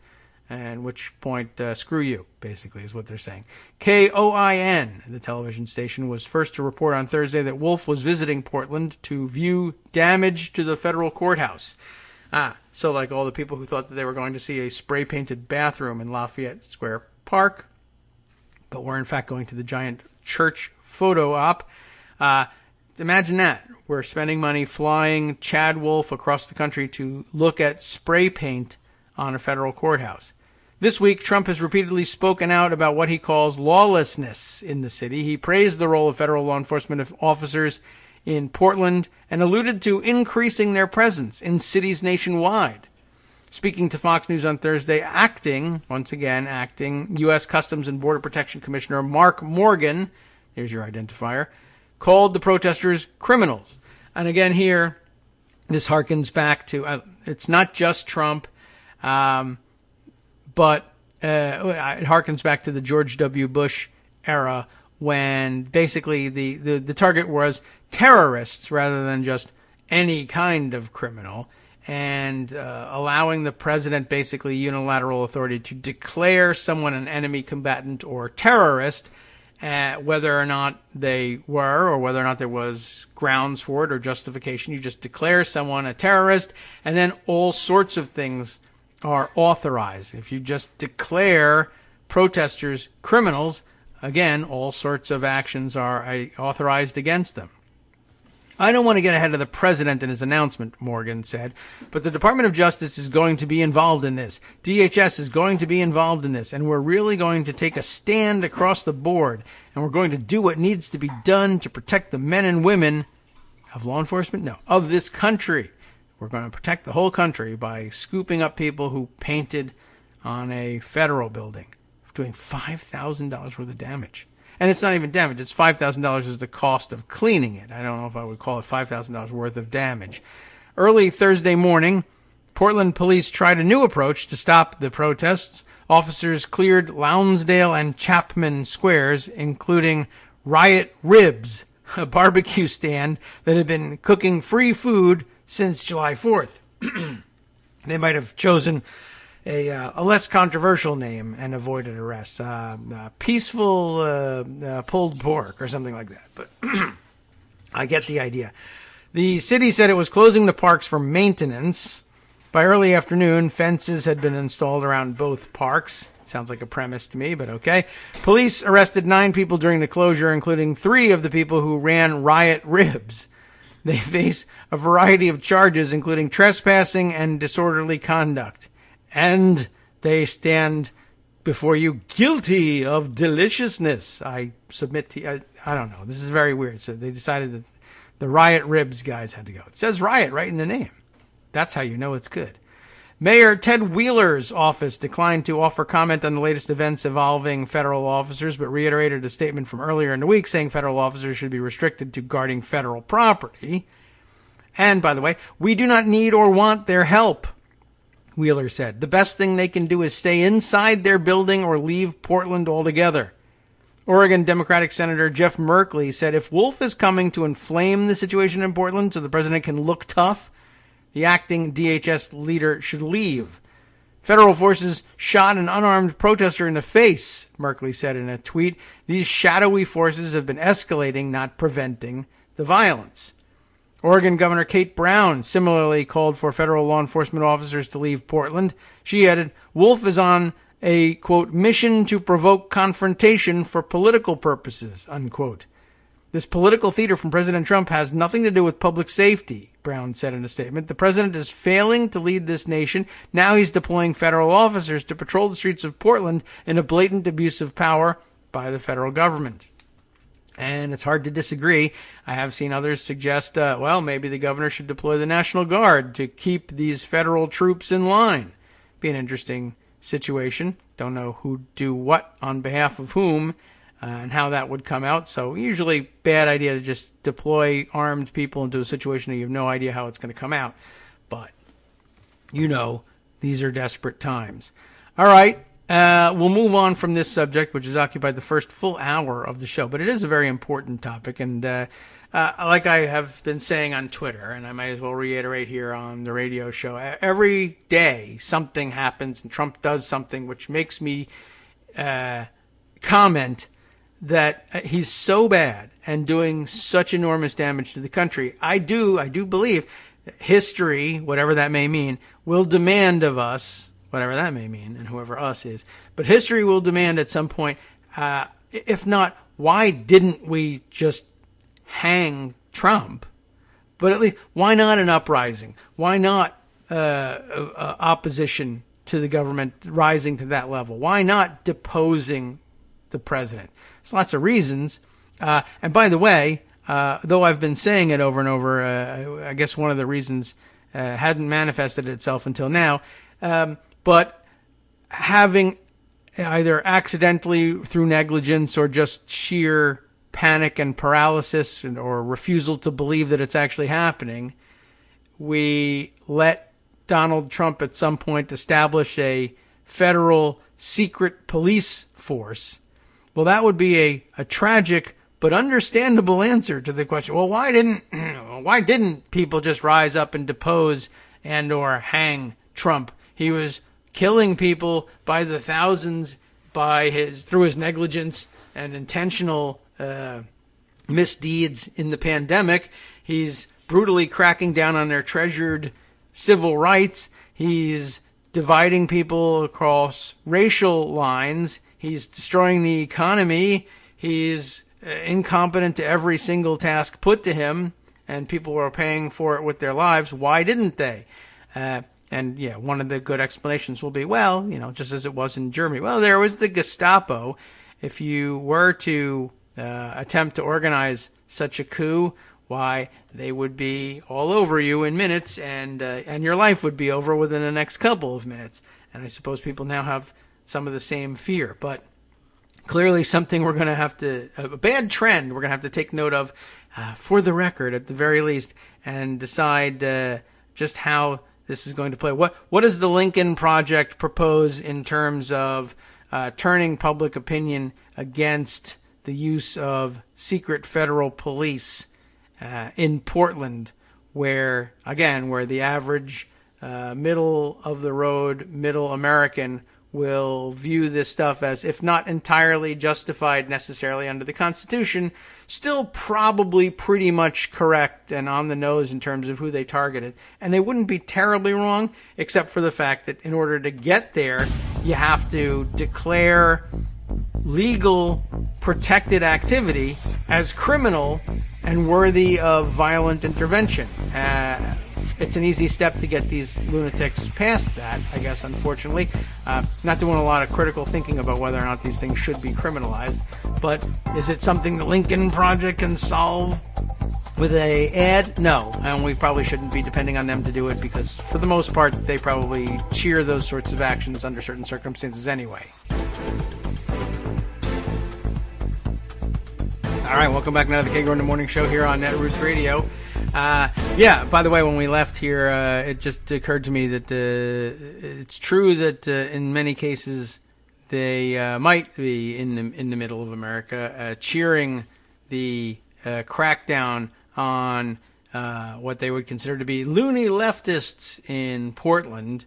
and which point, screw you, basically, is what they're saying. KOIN, the television station, was first to report on Thursday that Wolf was visiting Portland to view damage to the federal courthouse. So like all the people who thought that they were going to see a spray-painted bathroom in Lafayette Square Park, but were in fact going to the giant church photo op. Imagine that. We're spending money flying Chad Wolf across the country to look at spray paint on a federal courthouse. This week, Trump has repeatedly spoken out about what he calls lawlessness in the city. He praised the role of federal law enforcement officers in Portland and alluded to increasing their presence in cities nationwide. Speaking to Fox News on Thursday, acting U.S. Customs and Border Protection Commissioner Mark Morgan, there's your identifier, called the protesters criminals. And again here, this harkens back to, it's not just Trump, but it harkens back to the George W. Bush era, when basically the target was terrorists rather than just any kind of criminal, and allowing the president basically unilateral authority to declare someone an enemy combatant or terrorist, whether or not they were, or whether or not there was grounds for it or justification. You just declare someone a terrorist, and then all sorts of things are authorized. If you just declare protesters criminals, again, all sorts of actions are authorized against them. I don't want to get ahead of the president and his announcement, Morgan said, but the Department of Justice is going to be involved in this. DHS is going to be involved in this, and we're really going to take a stand across the board, and we're going to do what needs to be done to protect the men and women of law enforcement? No, of this country. We're going to protect the whole country by scooping up people who painted on a federal building, doing $5,000 worth of damage. And it's not even damage. It's $5,000 is the cost of cleaning it. I don't know if I would call it $5,000 worth of damage. Early Thursday morning, Portland police tried a new approach to stop the protests. Officers cleared Lounsdale and Chapman squares, including Riot Ribs, a barbecue stand that had been cooking free food since July 4th. They might have chosen a less controversial name and avoided arrest. Peaceful pulled pork or something like that. But I get the idea. The city said it was closing the parks for maintenance. By early afternoon, fences had been installed around both parks. Sounds like a premise to me, but okay. Police arrested 9 people during the closure, including 3 of the people who ran Riot Ribs. They face a variety of charges, including trespassing and disorderly conduct. And they stand before you guilty of deliciousness. I submit to you. I don't know. This is very weird. So they decided that the Riot Ribs guys had to go. It says riot right in the name. That's how you know it's good. Mayor Ted Wheeler's office declined to offer comment on the latest events involving federal officers, but reiterated a statement from earlier in the week saying federal officers should be restricted to guarding federal property. And, by the way, we do not need or want their help, Wheeler said. The best thing they can do is stay inside their building or leave Portland altogether. Oregon Democratic Senator Jeff Merkley said if Wolf is coming to inflame the situation in Portland so the president can look tough, the acting DHS leader should leave. Federal forces shot an unarmed protester in the face, Merkley said in a tweet. These shadowy forces have been escalating, not preventing the violence. Oregon Governor Kate Brown similarly called for federal law enforcement officers to leave Portland. She added, Wolf is on a, quote, mission to provoke confrontation for political purposes, unquote. This political theater from President Trump has nothing to do with public safety, Brown said in a statement. The president is failing to lead this nation. Now he's deploying federal officers to patrol the streets of Portland in a blatant abuse of power by the federal government. And it's hard to disagree. I have seen others suggest, maybe the governor should deploy the National Guard to keep these federal troops in line. Be an interesting situation. Don't know who do what on behalf of whom and how that would come out. So usually bad idea to just deploy armed people into a situation that you have no idea how it's going to come out. But, these are desperate times. All right. We'll move on from this subject, which has occupied the first full hour of the show. But it is a very important topic. And like I have been saying on Twitter, and I might as well reiterate here on the radio show, every day something happens and Trump does something which makes me comment that he's so bad and doing such enormous damage to the country. I do believe history, whatever that may mean, will demand of us, whatever that may mean, and whoever us is, but history will demand at some point, if not, why didn't we just hang Trump? But at least, why not an uprising? Why not opposition to the government rising to that level? Why not deposing the president? There's lots of reasons. And by the way, though I've been saying it over and over, I guess one of the reasons hadn't manifested itself until now. But having either accidentally through negligence or just sheer panic and paralysis or refusal to believe that it's actually happening, we let Donald Trump at some point establish a federal secret police force. Well, that would be a tragic but understandable answer to the question. Well, why didn't people just rise up and depose and or hang Trump? He was killing people by the thousands through his negligence and intentional misdeeds in the pandemic. He's brutally cracking down on their treasured civil rights. He's dividing people across racial lines. He's destroying the economy. He's incompetent to every single task put to him, and people are paying for it with their lives. Why didn't they? And yeah, one of the good explanations will be, well, just as it was in Germany. Well, there was the Gestapo. If you were to attempt to organize such a coup, why, they would be all over you in minutes, and your life would be over within the next couple of minutes. And I suppose people now have some of the same fear. But clearly something we're going to have to, a bad trend we're going to have to take note of for the record at the very least, and decide just how this is going to play. What does the Lincoln Project propose in terms of turning public opinion against the use of secret federal police in Portland, where the average middle of the road, middle American will view this stuff as, if not entirely justified necessarily under the Constitution, still probably pretty much correct and on the nose in terms of who they targeted. And they wouldn't be terribly wrong, except for the fact that in order to get there, you have to declare legal protected activity as criminal and worthy of violent intervention. It's an easy step to get these lunatics past that, I guess, unfortunately. Not doing a lot of critical thinking about whether or not these things should be criminalized, but is it something the Lincoln Project can solve with a ad? No, and we probably shouldn't be depending on them to do it, because for the most part, they probably cheer those sorts of actions under certain circumstances anyway. All right, welcome back now to the Kagro in the Morning Show here on Netroots Radio. By the way, when we left here, it just occurred to me that it's true that in many cases they might be in the middle of America cheering the crackdown on what they would consider to be loony leftists in Portland.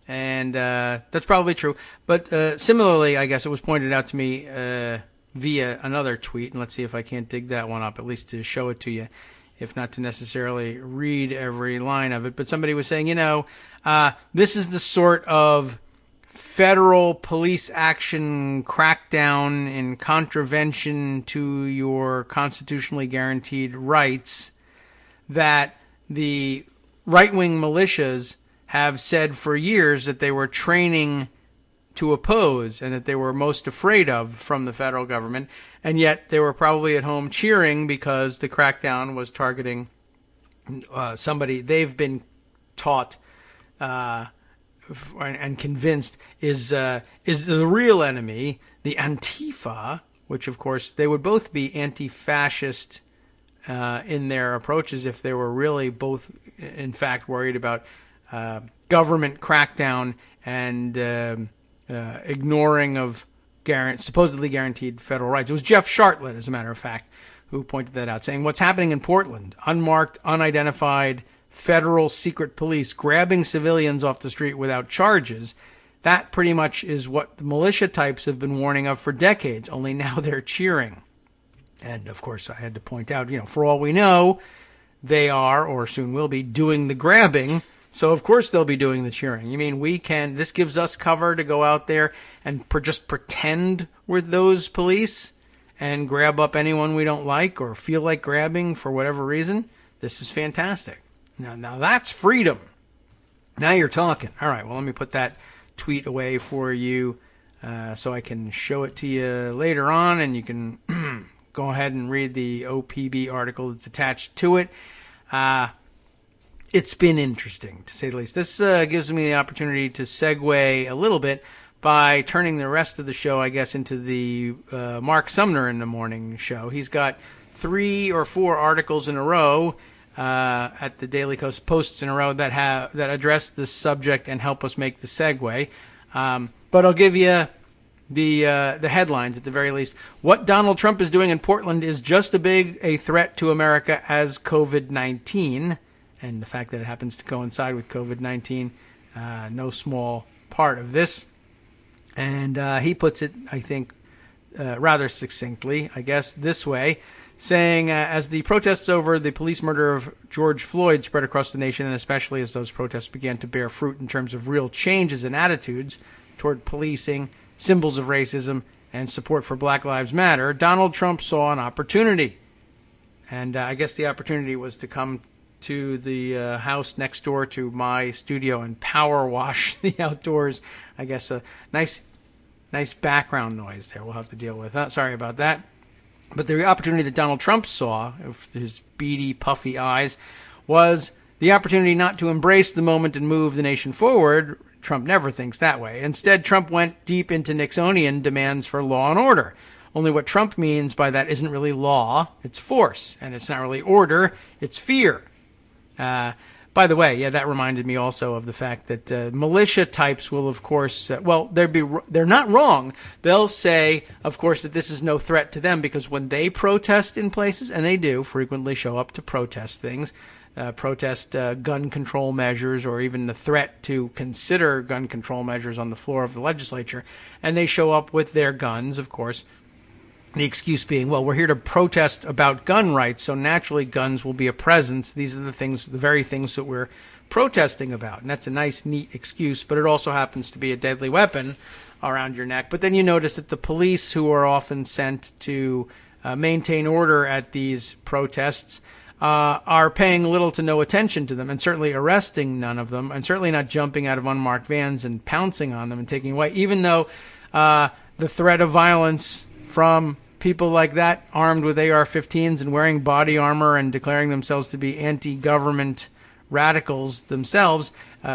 And that's probably true. But similarly, I guess it was pointed out to me via another tweet, and let's see if I can't dig that one up, at least to show it to you, if not to necessarily read every line of it. But somebody was saying, this is the sort of federal police action crackdown in contravention to your constitutionally guaranteed rights that the right-wing militias have said for years that they were training to oppose and that they were most afraid of from the federal government, and yet they were probably at home cheering because the crackdown was targeting somebody they've been taught and convinced is the real enemy, the Antifa, which of course they would both be anti-fascist in their approaches if they were really both in fact worried about government crackdown and ignoring of supposedly guaranteed federal rights. It was Jeff Shartlet, as a matter of fact, who pointed that out, saying what's happening in Portland, unmarked, unidentified federal secret police grabbing civilians off the street without charges, that pretty much is what the militia types have been warning of for decades, only now they're cheering. And of course, I had to point out, for all we know, they are, or soon will be, doing the grabbing. So, of course, they'll be doing the cheering. You mean this gives us cover to go out there and just pretend we're those police and grab up anyone we don't like or feel like grabbing for whatever reason? This is fantastic. Now that's freedom. Now you're talking. All right, well, let me put that tweet away for you so I can show it to you later on, and you can go ahead and read the OPB article that's attached to it. It's been interesting, to say the least. This gives me the opportunity to segue a little bit by turning the rest of the show, I guess, into the Mark Sumner in the morning show. He's got 3 or 4 articles in a row at the Daily Coast, posts in a row that address this subject and help us make the segue. But I'll give you the headlines at the very least. What Donald Trump is doing in Portland is just as big a threat to America as COVID-19. And the fact that it happens to coincide with COVID-19, no small part of this. And he puts it, I think, rather succinctly, I guess, this way, saying, as the protests over the police murder of George Floyd spread across the nation, and especially as those protests began to bear fruit in terms of real changes in attitudes toward policing, symbols of racism, and support for Black Lives Matter, Donald Trump saw an opportunity. And I guess the opportunity was to come to the house next door to my studio and power wash the outdoors. I guess a nice background noise there we'll have to deal with. Sorry about that. But the opportunity that Donald Trump saw, with his beady, puffy eyes, was the opportunity not to embrace the moment and move the nation forward. Trump never thinks that way. Instead, Trump went deep into Nixonian demands for law and order. Only what Trump means by that isn't really law, it's force. And it's not really order, it's fear. By the way, that reminded me also of the fact that militia types will, of course, they're not wrong. They'll say, of course, that this is no threat to them because when they protest in places, and they do frequently show up to protest things, protest gun control measures or even the threat to consider gun control measures on the floor of the legislature, and they show up with their guns, of course. The excuse being, well, we're here to protest about gun rights, so naturally guns will be a presence. These are the very things that we're protesting about. And that's a nice, neat excuse, but it also happens to be a deadly weapon around your neck. But then you notice that the police, who are often sent to maintain order at these protests, are paying little to no attention to them, and certainly arresting none of them, and certainly not jumping out of unmarked vans and pouncing on them and taking away, even though the threat of violence from people like that, armed with AR-15s and wearing body armor and declaring themselves to be anti-government radicals themselves,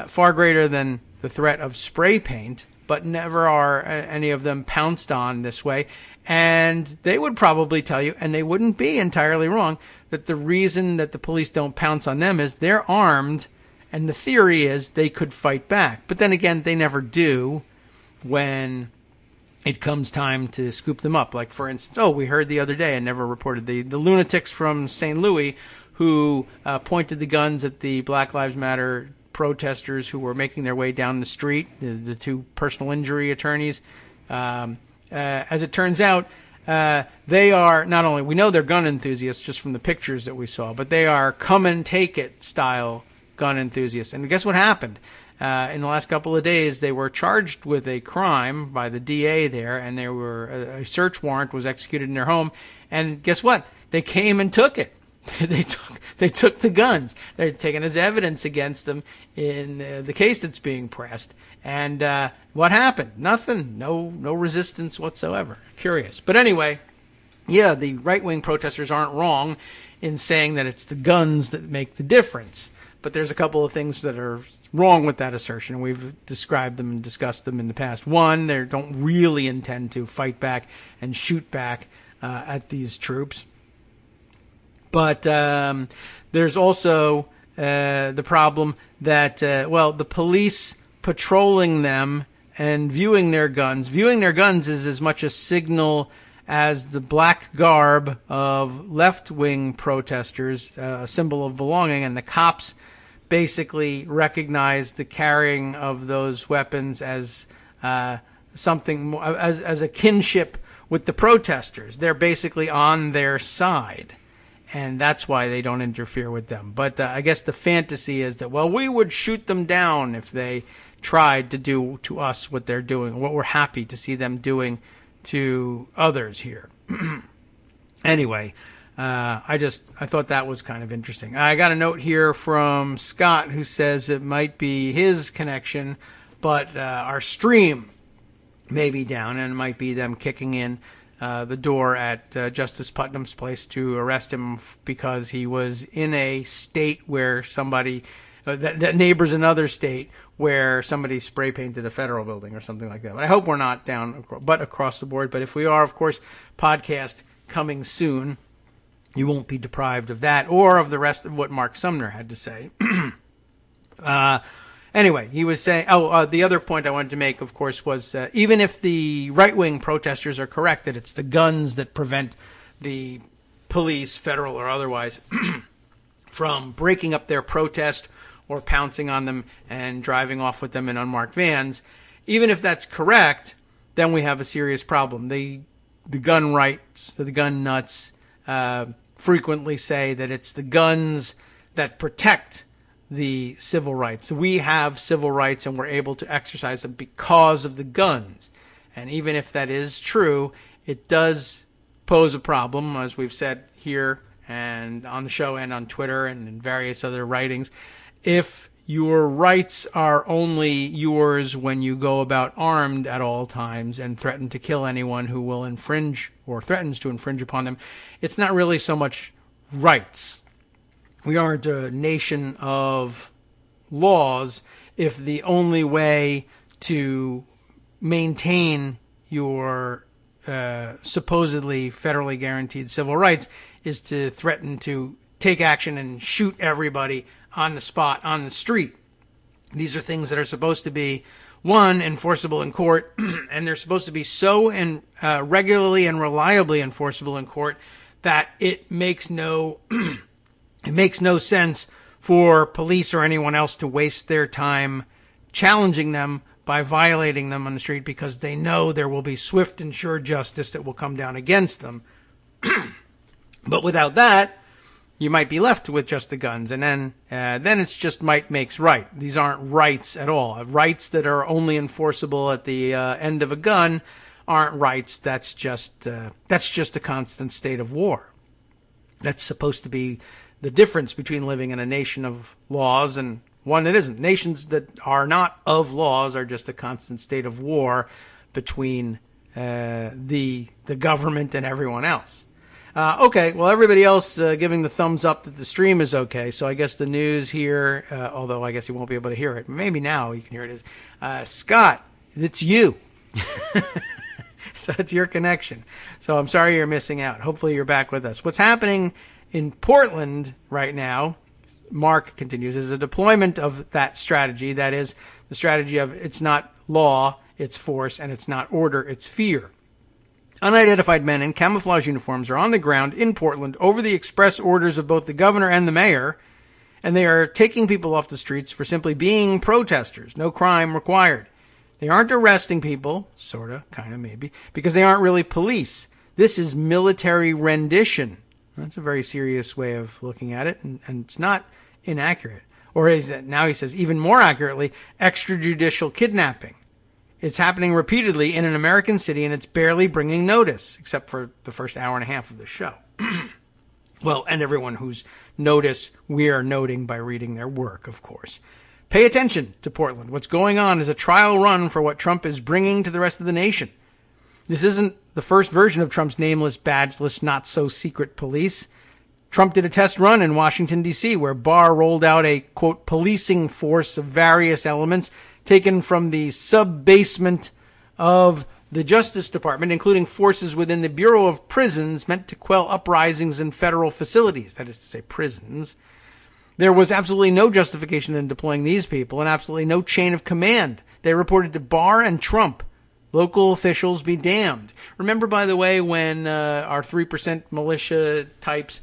far greater than the threat of spray paint, but never are any of them pounced on this way. And they would probably tell you, and they wouldn't be entirely wrong, that the reason that the police don't pounce on them is they're armed, and the theory is they could fight back. But then again, they never do when it comes time to scoop them up. Like, for instance, we heard the other day, and never reported, the lunatics from St. Louis who pointed the guns at the Black Lives Matter protesters who were making their way down the street, the 2 personal injury attorneys. As it turns out, they are not only, we know they're gun enthusiasts just from the pictures that we saw, but they are come and take it style gun enthusiasts. And guess what happened? In the last couple of days, they were charged with a crime by the DA there, and a search warrant was executed in their home. And guess what? They came and took it. They took the guns. They're taken as evidence against them in the case that's being pressed. And what happened? Nothing. No resistance whatsoever. Curious. But anyway, the right-wing protesters aren't wrong in saying that it's the guns that make the difference. But there's a couple of things that are wrong with that assertion, and we've described them and discussed them in the past. One, they don't really intend to fight back and shoot back at these troops. But there's also the problem that, the police patrolling them and viewing their guns is as much a signal as the black garb of left-wing protesters, a symbol of belonging, and the cops basically recognize the carrying of those weapons as something more, as a kinship with the protesters. They're basically on their side, and that's why they don't interfere with them. But I guess the fantasy is that, we would shoot them down if they tried to do to us what they're doing, what we're happy to see them doing to others here. Anyway, I thought that was kind of interesting. I got a note here from Scott who says it might be his connection, but our stream may be down, and it might be them kicking in the door at Justice Putnam's place to arrest him because he was in a state where somebody that neighbors another state where somebody spray painted a federal building or something like that. But I hope we're not down, but across the board. But if we are, of course, podcast coming soon. You won't be deprived of that or of the rest of what Mark Sumner had to say. Anyway, he was saying, the other point I wanted to make, of course, was even if the right-wing protesters are correct that it's the guns that prevent the police, federal or otherwise, from breaking up their protest or pouncing on them and driving off with them in unmarked vans, even if that's correct, then we have a serious problem. The gun rights, the gun nuts, frequently say that it's the guns that protect the civil rights. We have civil rights and we're able to exercise them because of the guns. And even if that is true, it does pose a problem, as we've said here and on the show and on Twitter and in various other writings. If your rights are only yours when you go about armed at all times and threaten to kill anyone who will infringe or threatens to infringe upon them, it's not really so much rights. We aren't a nation of laws if the only way to maintain your supposedly federally guaranteed civil rights is to threaten to take action and shoot everybody on the spot, on the street. These are things that are supposed to be, one, enforceable in court, and they're supposed to be so regularly and reliably enforceable in court that it makes no it makes no sense for police or anyone else to waste their time challenging them by violating them on the street, because they know there will be swift and sure justice that will come down against them. But without that, you might be left with just the guns, and then it's just might makes right. These aren't rights at all. Rights that are only enforceable at the end of a gun aren't rights. That's just a constant state of war. That's supposed to be the difference between living in a nation of laws and one that isn't. Nations that are not of laws are just a constant state of war between the government and everyone else. Okay, well, everybody else giving the thumbs up that the stream is okay, so I guess the news here, although I guess you won't be able to hear it. Maybe now you can hear it. Is Scott, it's you. So it's your connection. So I'm sorry you're missing out. Hopefully you're back with us. What's happening in Portland right now, Mark continues, is a deployment of that strategy. That is the strategy of it's not law, it's force, and it's not order, it's fear. Unidentified men in camouflage uniforms are on the ground in Portland over the express orders of both the governor and the mayor, and they are taking people off the streets for simply being protesters. No crime required. They aren't arresting people, sort of, kind of, maybe, because they aren't really police. This is military rendition. That's a very serious way of looking at it, and it's not inaccurate. Or is it, now he says, even more accurately, extrajudicial kidnapping. It's happening repeatedly in an American city, and it's barely bringing notice, except for the first hour and a half of the show. Well, and everyone whose notice we are noting by reading their work, of course. Pay attention to Portland. What's going on is a trial run for what Trump is bringing to the rest of the nation. This isn't the first version of Trump's nameless, badgeless, not-so-secret police. Trump did a test run in Washington, D.C., where Barr rolled out a, quote, policing force of various elements taken from the sub-basement of the Justice Department, including forces within the Bureau of Prisons meant to quell uprisings in federal facilities, that is to say prisons. There was absolutely no justification in deploying these people and absolutely no chain of command. They reported to Barr and Trump. Local officials be damned. Remember, by the way, when our 3% militia types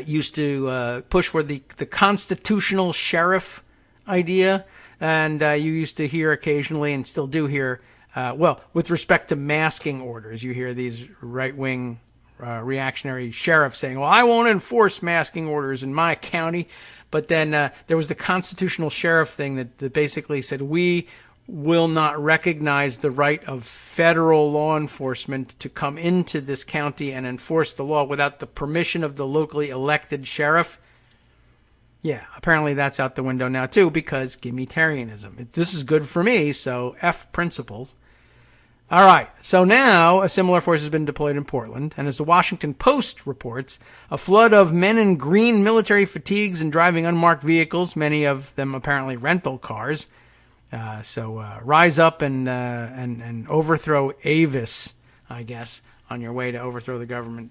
used to push for the constitutional sheriff idea? And you used to hear occasionally, and still do hear, well, with respect to masking orders, you hear these right-wing reactionary sheriffs saying, well, I won't enforce masking orders in my county. But then there was the constitutional sheriff thing that basically said, we will not recognize the right of federal law enforcement to come into this county and enforce the law without the permission of the locally elected sheriff. Yeah, apparently that's out the window now, too, because gimme-tarianism. This is good for me, so F principles. All right, so now a similar force has been deployed in Portland, and as the Washington Post reports, a flood of men in green military fatigues and driving unmarked vehicles, many of them apparently rental cars. So rise up and overthrow Avis, I guess, on your way to overthrow the government,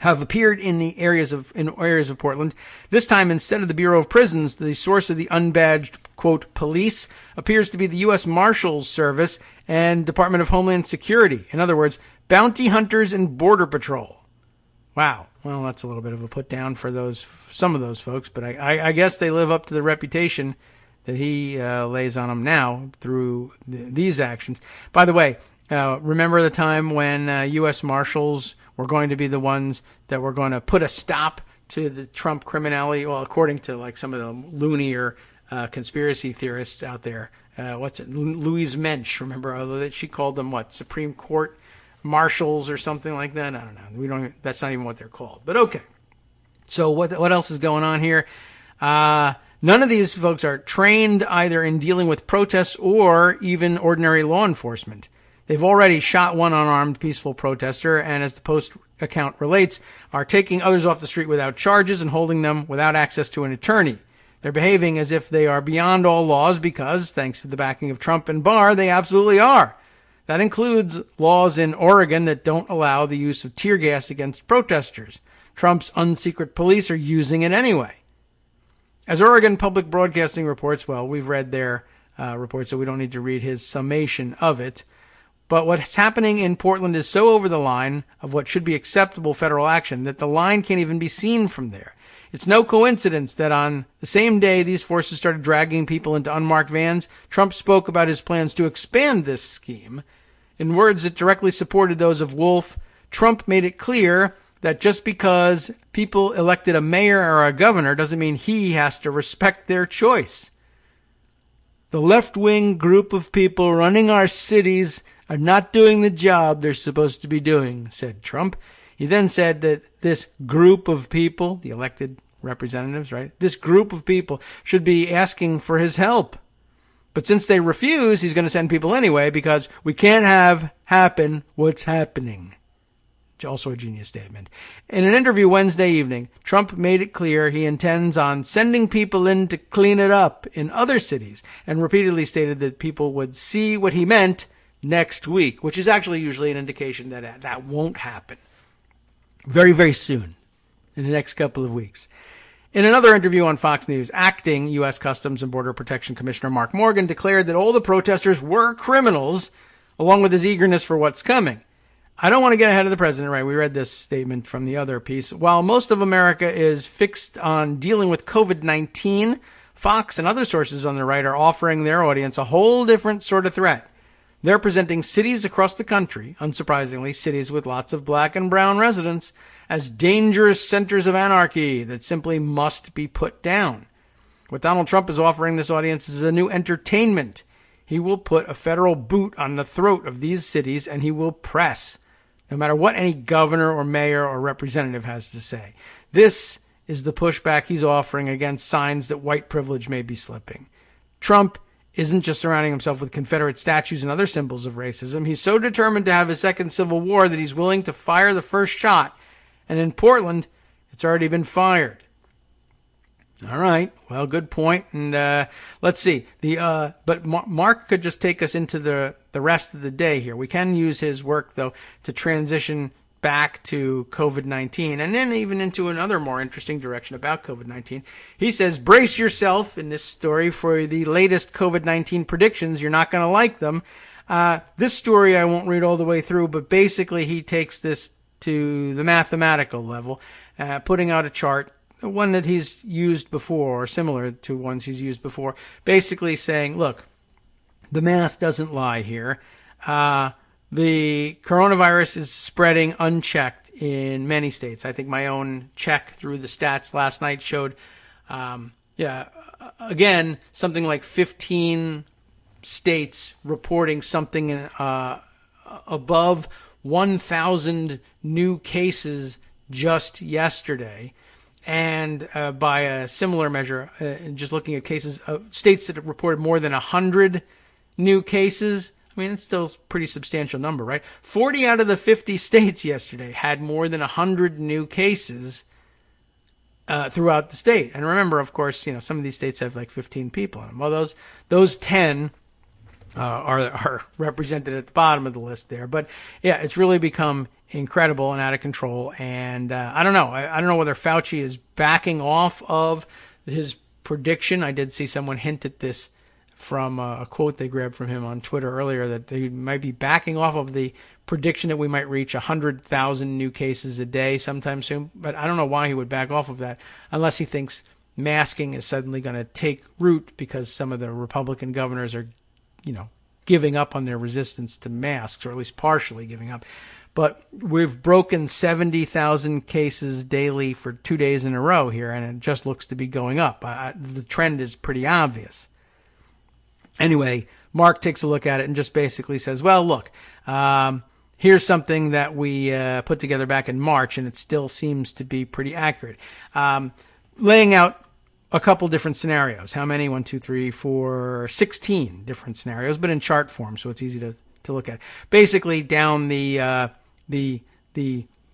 have appeared in areas of Portland. This time, instead of the Bureau of Prisons, the source of the unbadged, quote, police appears to be the U.S. Marshals Service and Department of Homeland Security. In other words, bounty hunters and Border Patrol. Wow. Well, that's a little bit of a put down for some of those folks, but I guess they live up to the reputation that he lays on them now through these actions. By the way, remember the time when U.S. Marshals were going to be the ones that were going to put a stop to the Trump criminality? Well, according to like some of the loonier conspiracy theorists out there. Louise Mensch, remember that she called them Supreme Court marshals or something like that? I don't know. That's not even what they're called. But okay. So what else is going on here? None of these folks are trained either in dealing with protests or even ordinary law enforcement. They've already shot one unarmed peaceful protester, and as the Post account relates, are taking others off the street without charges and holding them without access to an attorney. They're behaving as if they are beyond all laws because, thanks to the backing of Trump and Barr, they absolutely are. That includes laws in Oregon that don't allow the use of tear gas against protesters. Trump's unsecret police are using it anyway. As Oregon Public Broadcasting reports, well, we've read their report, so we don't need to read his summation of it. But what's happening in Portland is so over the line of what should be acceptable federal action that the line can't even be seen from there. It's no coincidence that on the same day these forces started dragging people into unmarked vans, Trump spoke about his plans to expand this scheme. In words that directly supported those of Wolf, Trump made it clear that just because people elected a mayor or a governor doesn't mean he has to respect their choice. The left-wing group of people running our cities are not doing the job they're supposed to be doing, said Trump. He then said that this group of people, the elected representatives, right? This group of people should be asking for his help. But since they refuse, he's going to send people anyway because we can't have happen what's happening. Also a genius statement. In an interview Wednesday evening, Trump made it clear he intends on sending people in to clean it up in other cities and repeatedly stated that people would see what he meant next week, which is actually usually an indication that that won't happen. Very, very soon, in the next couple of weeks. In another interview on Fox News, acting U.S. Customs and Border Protection Commissioner Mark Morgan declared that all the protesters were criminals, along with his eagerness for what's coming. I don't want to get ahead of the president, right? We read this statement from the other piece. While most of America is fixed on dealing with COVID-19, Fox and other sources on the right are offering their audience a whole different sort of threat. They're presenting cities across the country, unsurprisingly, cities with lots of black and brown residents, as dangerous centers of anarchy that simply must be put down. What Donald Trump is offering this audience is a new entertainment. He will put a federal boot on the throat of these cities, and he will press, no matter what any governor or mayor or representative has to say. This is the pushback he's offering against signs that white privilege may be slipping. Trump isn't just surrounding himself with Confederate statues and other symbols of racism. He's so determined to have a second civil war that he's willing to fire the first shot. And in Portland, it's already been fired. All right. Well, good point. And let's see. But Mark could just take us into the rest of the day here. We can use his work, though, to transition back to COVID-19 and then even into another more interesting direction about COVID-19. He says, brace yourself in this story for the latest COVID-19 predictions. You're not going to like them. This story I won't read all the way through, but basically he takes this to the mathematical level, putting out a chart, one that he's used before or similar to ones he's used before, basically saying, look, the math doesn't lie here. The coronavirus is spreading unchecked in many states. I think my own check through the stats last night showed, again, something like 15 states reporting something above 1,000 new cases just yesterday. And by a similar measure, just looking at cases, states that have reported more than 100 new cases, I mean, it's still a pretty substantial number, right? 40 out of the 50 states yesterday had more than 100 new cases throughout the state. And remember, of course, some of these states have like 15 people in them. Well, those 10 are represented at the bottom of the list there. But yeah, it's really become incredible and out of control. And I don't know. I don't know whether Fauci is backing off of his prediction. I did see someone hint at this from a quote they grabbed from him on Twitter earlier, that they might be backing off of the prediction that we might reach 100,000 new cases a day sometime soon. But I don't know why he would back off of that, unless he thinks masking is suddenly going to take root because some of the Republican governors are, giving up on their resistance to masks, or at least partially giving up. But we've broken 70,000 cases daily for 2 days in a row here, and it just looks to be going up. The trend is pretty obvious. Anyway, Mark takes a look at it and just basically says, well, look, here's something that we put together back in March, and it still seems to be pretty accurate. Laying out a couple different scenarios. How many? 1, 2, 3, 4, 16 different scenarios, but in chart form, so it's easy to look at. Basically, down the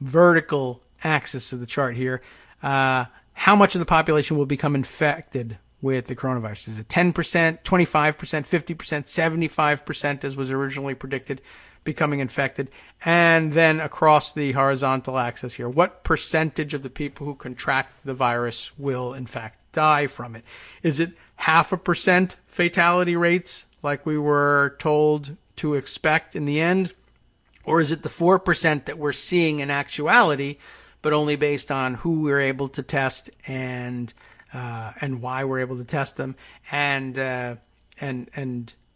vertical axis of the chart here, how much of the population will become infected with the coronavirus? Is it 10%, 25%, 50%, 75%, as was originally predicted, becoming infected? And then across the horizontal axis here, what percentage of the people who contract the virus will in fact die from it? Is it 0.5% fatality rates like we were told to expect in the end? Or is it the 4% that we're seeing in actuality, but only based on who we're able to test and why we're able to test them, and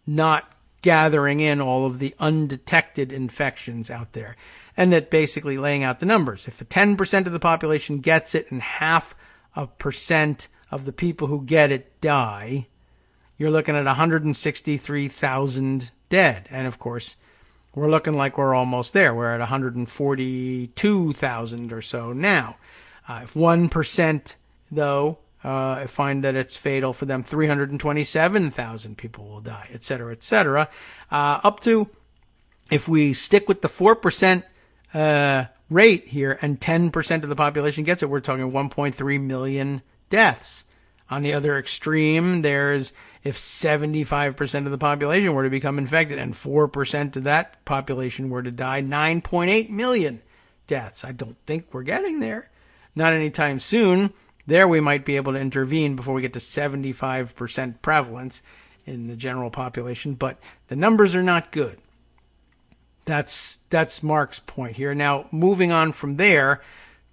not gathering in all of the undetected infections out there? And that basically laying out the numbers. If 10% of the population gets it and 0.5% of the people who get it die, you're looking at 163,000 dead. And of course, we're looking like we're almost there. We're at 142,000 or so now. If 1%, though, find that it's fatal for them, 327,000 people will die, et cetera, et cetera. Up to, if we stick with the 4% rate here and 10% of the population gets it, we're talking 1.3 million deaths. On the other extreme, there's, if 75% of the population were to become infected and 4% of that population were to die, 9.8 million deaths. I don't think we're getting there. Not anytime soon. There we might be able to intervene before we get to 75% prevalence in the general population, but the numbers are not good. That's Mark's point here. Now, moving on from there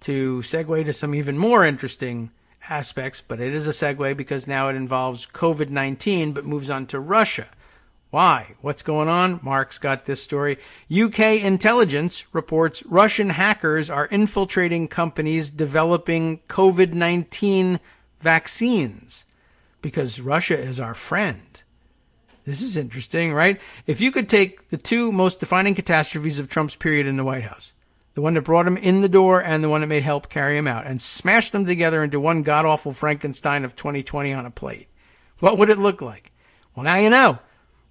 to segue to some even more interesting aspects, but it is a segue because now it involves COVID-19, but moves on to Russia. Why? What's going on? Mark's got this story. UK intelligence reports Russian hackers are infiltrating companies developing COVID-19 vaccines because Russia is our friend. This is interesting, right? If you could take the two most defining catastrophes of Trump's period in the White House, the one that brought him in the door and the one that made help carry him out, and smash them together into one god-awful Frankenstein of 2020 on a plate, what would it look like? Well, now you know.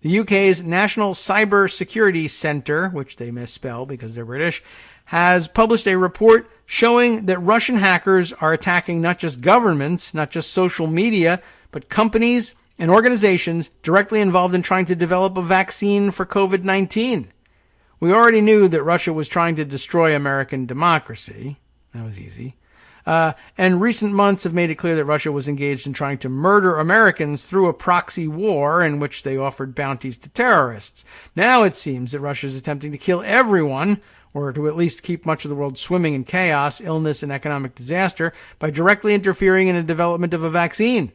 The UK's National Cyber Security Centre, which they misspell because they're British, has published a report showing that Russian hackers are attacking not just governments, not just social media, but companies and organizations directly involved in trying to develop a vaccine for COVID-19. We already knew that Russia was trying to destroy American democracy. That was easy. And recent months have made it clear that Russia was engaged in trying to murder Americans through a proxy war in which they offered bounties to terrorists. Now it seems that Russia is attempting to kill everyone, or to at least keep much of the world swimming in chaos, illness, and economic disaster by directly interfering in the development of a vaccine.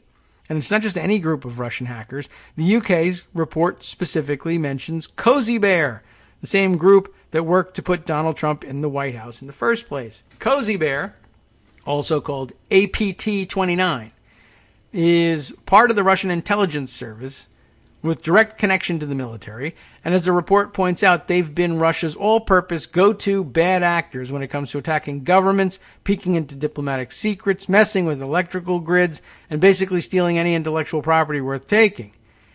And it's not just any group of Russian hackers. The UK's report specifically mentions Cozy Bear, the same group that worked to put Donald Trump in the White House in the first place. Cozy Bear, also called APT-29, is part of the Russian intelligence service with direct connection to the military. And as the report points out, they've been Russia's all-purpose go-to bad actors when it comes to attacking governments, peeking into diplomatic secrets, messing with electrical grids, and basically stealing any intellectual property worth taking.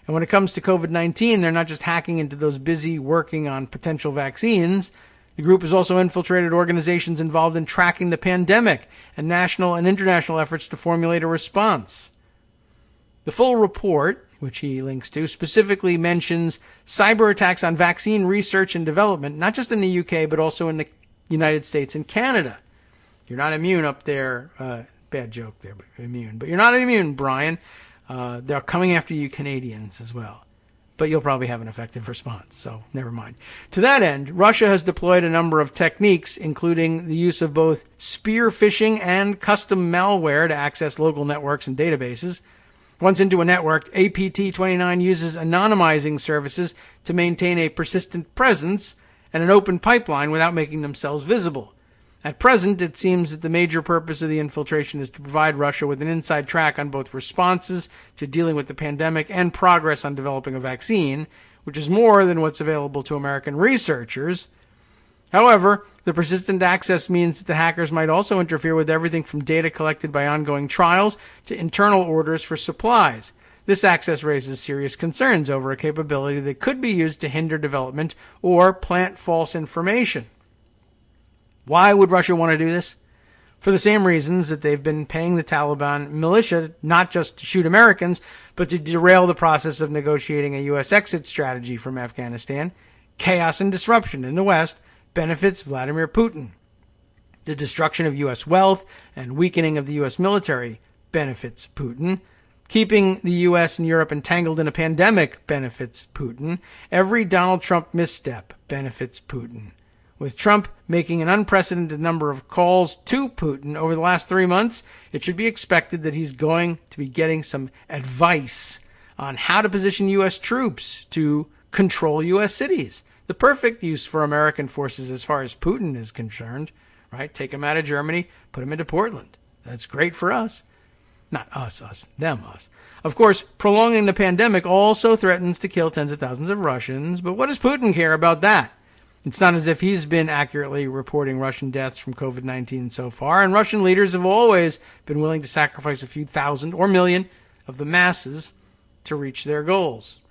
And when it comes to COVID-19, they're not just hacking into those busy working on potential vaccines. The group has also infiltrated organizations involved in tracking the pandemic and national and international efforts to formulate a response. The full report, which he links to, specifically mentions cyber attacks on vaccine research and development, not just in the UK, but also in the United States and Canada. You're not immune up there. Bad joke there, but immune. But you're not immune, Brian. They're coming after you Canadians as well. But you'll probably have an effective response, so never mind. To that end, Russia has deployed a number of techniques, including the use of both spear phishing and custom malware to access local networks and databases. Once into a network, APT-29 uses anonymizing services to maintain a persistent presence and an open pipeline without making themselves visible. At present, it seems that the major purpose of the infiltration is to provide Russia with an inside track on both responses to dealing with the pandemic and progress on developing a vaccine, which is more than what's available to American researchers. However, the persistent access means that the hackers might also interfere with everything from data collected by ongoing trials to internal orders for supplies. This access raises serious concerns over a capability that could be used to hinder development or plant false information. Why would Russia want to do this? For the same reasons that they've been paying the Taliban militia not just to shoot Americans, but to derail the process of negotiating a U.S. exit strategy from Afghanistan. Chaos and disruption in the West benefits Vladimir Putin. The destruction of U.S. wealth and weakening of the U.S. military benefits Putin. Keeping the U.S. and Europe entangled in a pandemic benefits Putin. Every Donald Trump misstep benefits Putin. With Trump making an unprecedented number of calls to Putin over the last 3 months, it should be expected that he's going to be getting some advice on how to position U.S. troops to control U.S. cities. The perfect use for American forces as far as Putin is concerned, right? Take him out of Germany, put him into Portland. That's great for us. Not us, them, us. Of course, prolonging the pandemic also threatens to kill tens of thousands of Russians, but what does Putin care about that? It's not as if he's been accurately reporting Russian deaths from COVID-19 so far, and Russian leaders have always been willing to sacrifice a few thousand or million of the masses to reach their goals.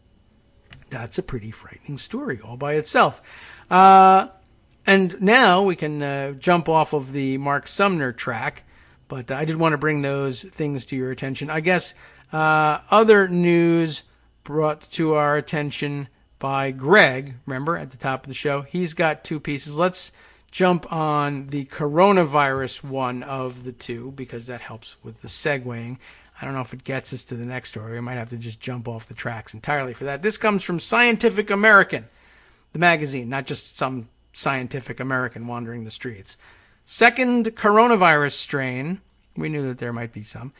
That's a pretty frightening story all by itself. And now we can jump off of the Mark Sumner track, but I did want to bring those things to your attention. I guess other news brought to our attention by Greg, remember, at the top of the show. He's got two pieces. Let's jump on the coronavirus one of the two, because that helps with the segueing. I don't know if it gets us to the next story. We might have to just jump off the tracks entirely for that. This comes from Scientific American, the magazine, not just some Scientific American wandering the streets. Second coronavirus strain. We knew that there might be some.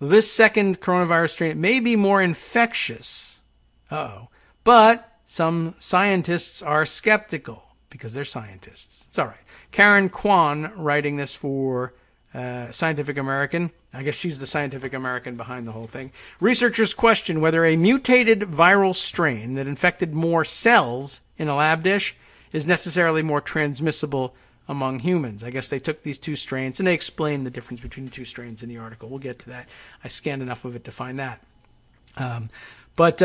This second coronavirus strain may be more infectious. But some scientists are skeptical because they're scientists. It's all right. Karen Kwan writing this for Scientific American. I guess she's the Scientific American behind the whole thing. Researchers question whether a mutated viral strain that infected more cells in a lab dish is necessarily more transmissible among humans. I guess they took these two strains and they explained the difference between the two strains in the article. We'll get to that. I scanned enough of it to find that. But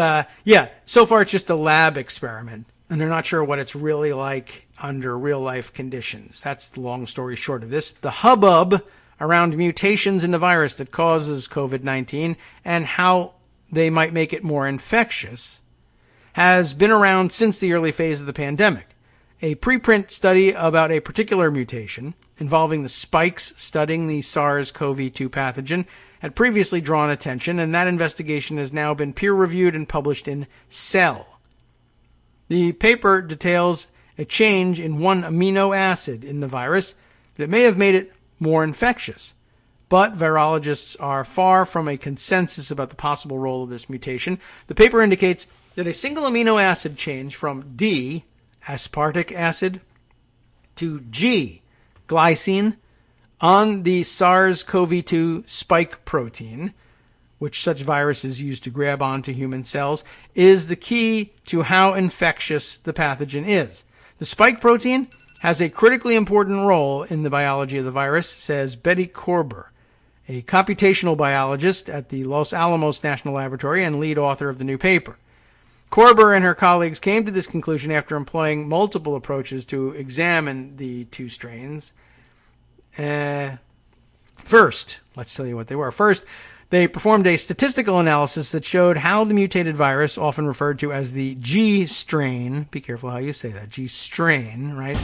so far it's just a lab experiment, and they're not sure what it's really like under real-life conditions. That's the long story short of this. The hubbub around mutations in the virus that causes COVID-19 and how they might make it more infectious has been around since the early phase of the pandemic. A preprint study about a particular mutation involving the spikes studying the SARS-CoV-2 pathogen had previously drawn attention, and that investigation has now been peer-reviewed and published in Cell. The paper details a change in one amino acid in the virus that may have made it more infectious. But virologists are far from a consensus about the possible role of this mutation. The paper indicates that a single amino acid change from D, aspartic acid, to G, glycine, on the SARS-CoV-2 spike protein, which such viruses use to grab onto human cells, is the key to how infectious the pathogen is. The spike protein has a critically important role in the biology of the virus, says Betty Korber, a computational biologist at the Los Alamos National Laboratory and lead author of the new paper. Korber and her colleagues came to this conclusion after employing multiple approaches to examine the two strains. First, let's tell you what they were. First, they performed a statistical analysis that showed how the mutated virus, often referred to as the G strain, be careful how you say that, G strain, right,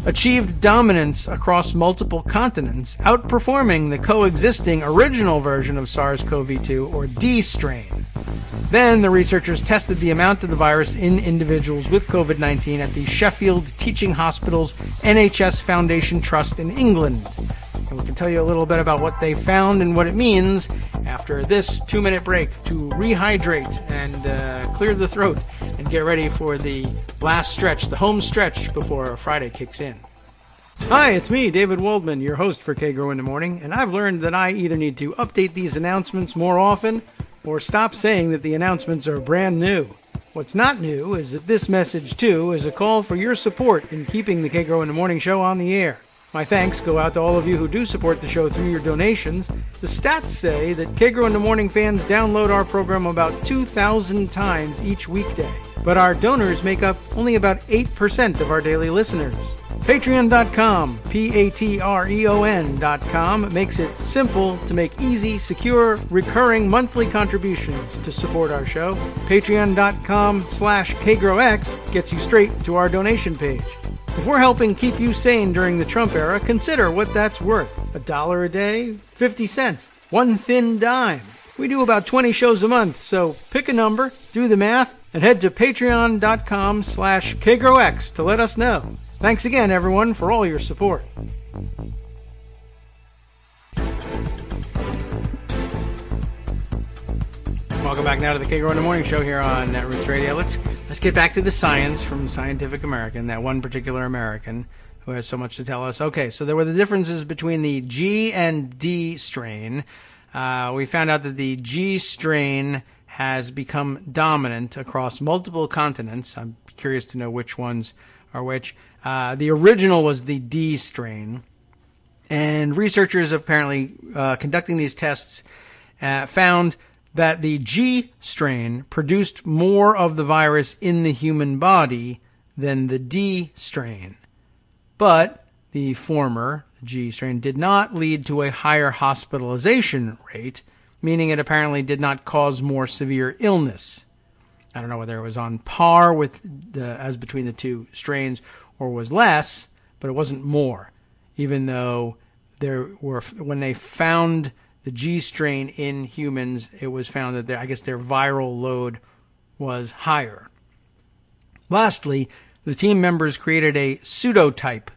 achieved dominance across multiple continents, outperforming the coexisting original version of SARS-CoV-2, or D strain. Then the researchers tested the amount of the virus in individuals with COVID-19 at the Sheffield Teaching Hospital's NHS Foundation Trust in England. And we can tell you a little bit about what they found and what it means after this 2-minute break to rehydrate and clear the throat and get ready for the last stretch, the home stretch before Friday kicks in. Hi, it's me, David Waldman, your host for Kagro in the Morning, and I've learned that I either need to update these announcements more often or stop saying that the announcements are brand new. What's not new is that this message, too, is a call for your support in keeping the Kagro in the Morning show on the air. My thanks go out to all of you who do support the show through your donations. The stats say that Kagro in the Morning fans download our program about 2,000 times each weekday, but our donors make up only about 8% of our daily listeners. Patreon.com, Patreon.com, makes it simple to make easy, secure, recurring monthly contributions to support our show. Patreon.com/KagroX gets you straight to our donation page. If we're helping keep you sane during the Trump era, consider what that's worth. $1 a day? 50 cents? One thin dime? We do about 20 shows a month, so pick a number, do the math, and head to patreon.com/KagroX to let us know. Thanks again, everyone, for all your support. Welcome back now to the Kagro in the Morning show here on Netroots Radio. Let's get back to the science from Scientific American, that one particular American who has so much to tell us. Okay, so there were the differences between the G and D strain. We found out that the G strain has become dominant across multiple continents. I'm curious to know which ones are which. The original was the D strain. And researchers apparently conducting these tests found that the G strain produced more of the virus in the human body than the D strain. But the former, G strain, did not lead to a higher hospitalization rate, meaning it apparently did not cause more severe illness. I don't know whether it was on par with as between the two strains or was less, but it wasn't more, even though when they found the G strain in humans, it was found that their viral load was higher. Lastly, the team members created a pseudotype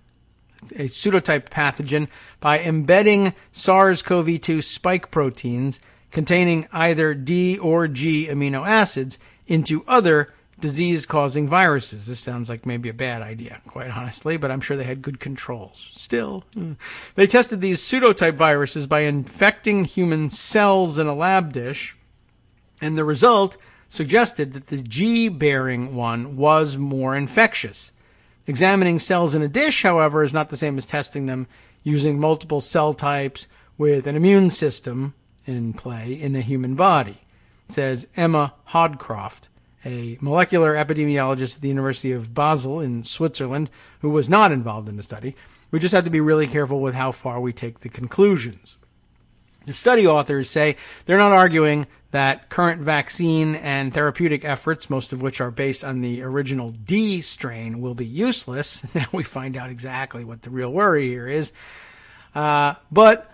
pathogen by embedding SARS-CoV-2 spike proteins containing either D or G amino acids into other disease-causing viruses. This sounds like maybe a bad idea, quite honestly, but I'm sure they had good controls. Still, they tested these pseudotype viruses by infecting human cells in a lab dish, and the result suggested that the G-bearing one was more infectious. Examining cells in a dish, however, is not the same as testing them using multiple cell types with an immune system in play in the human body, says Emma Hodcroft, a molecular epidemiologist at the University of Basel in Switzerland, who was not involved in the study. We just have to be really careful with how far we take the conclusions. The study authors say they're not arguing that current vaccine and therapeutic efforts, most of which are based on the original D strain, will be useless. Now we find out exactly what the real worry here is. But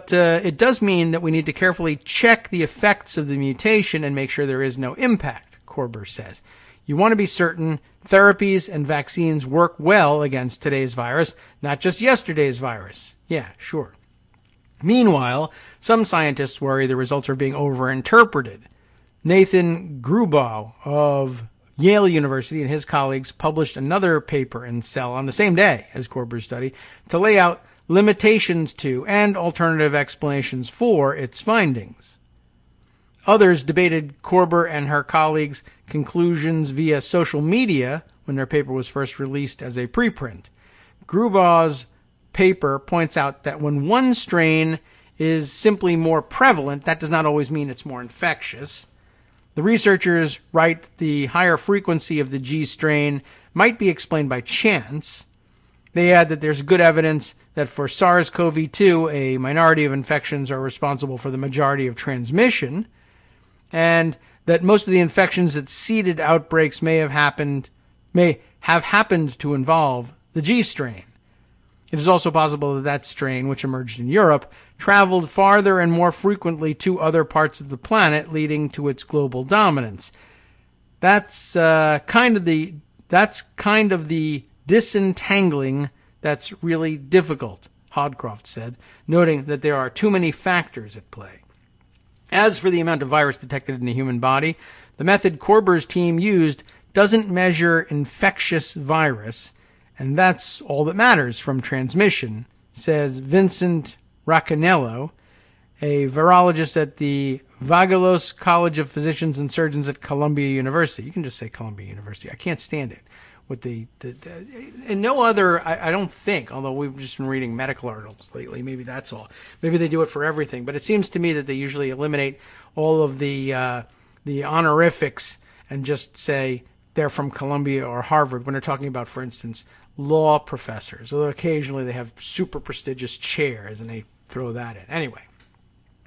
it does mean that we need to carefully check the effects of the mutation and make sure there is no impact, Korber says. You want to be certain therapies and vaccines work well against today's virus, not just yesterday's virus. Yeah, sure. Meanwhile, some scientists worry the results are being overinterpreted. Nathan Grubow of Yale University and his colleagues published another paper in Cell on the same day as Korber's study to lay out limitations to and alternative explanations for its findings. Others debated Korber and her colleagues' conclusions via social media when their paper was first released as a preprint. Grubau's paper points out that when one strain is simply more prevalent, that does not always mean it's more infectious. The researchers write the higher frequency of the G strain might be explained by chance. They add that there's good evidence that for SARS-CoV-2, a minority of infections are responsible for the majority of transmission, and that most of the infections that seeded outbreaks may have happened to involve the G strain. It is also possible that that strain, which emerged in Europe, traveled farther and more frequently to other parts of the planet, leading to its global dominance. That's kind of the disentangling that's really difficult, Hodcroft said, noting that there are too many factors at play. As for the amount of virus detected in the human body, the method Korber's team used doesn't measure infectious virus, and that's all that matters from transmission, says Vincent Raccanello, a virologist at the Vagalos College of Physicians and Surgeons at Columbia University. You can just say Columbia University. I can't stand it. With and no other, I don't think, although we've just been reading medical articles lately, maybe that's all. Maybe they do it for everything. But it seems to me that they usually eliminate all of the honorifics and just say they're from Columbia or Harvard when they're talking about, for instance, law professors. Although occasionally they have super prestigious chairs and they throw that in. Anyway,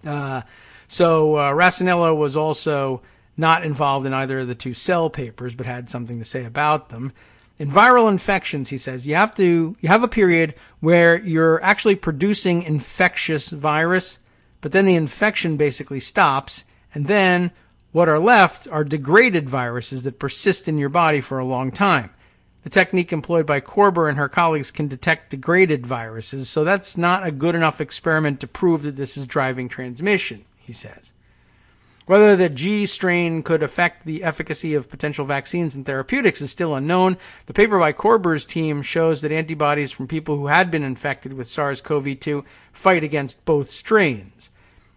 so Raccanello was also not involved in either of the two Cell papers, but had something to say about them. In viral infections, he says, you have a period where you're actually producing infectious virus, but then the infection basically stops, and then what are left are degraded viruses that persist in your body for a long time. The technique employed by Korber and her colleagues can detect degraded viruses, so that's not a good enough experiment to prove that this is driving transmission, he says. Whether the G strain could affect the efficacy of potential vaccines and therapeutics is still unknown. The paper by Korber's team shows that antibodies from people who had been infected with SARS-CoV-2 fight against both strains.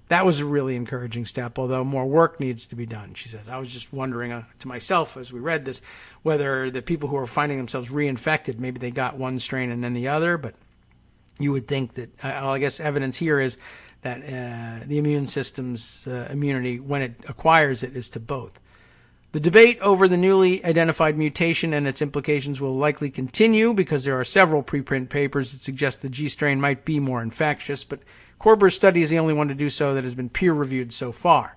That was a really encouraging step, although more work needs to be done, she says. I was just wondering to myself as we read this whether the people who are finding themselves reinfected, maybe they got one strain and then the other, but you would think that, I guess evidence here is that the immune system's immunity, when it acquires it, is to both. The debate over the newly identified mutation and its implications will likely continue because there are several preprint papers that suggest the G strain might be more infectious, but Korber's study is the only one to do so that has been peer-reviewed so far.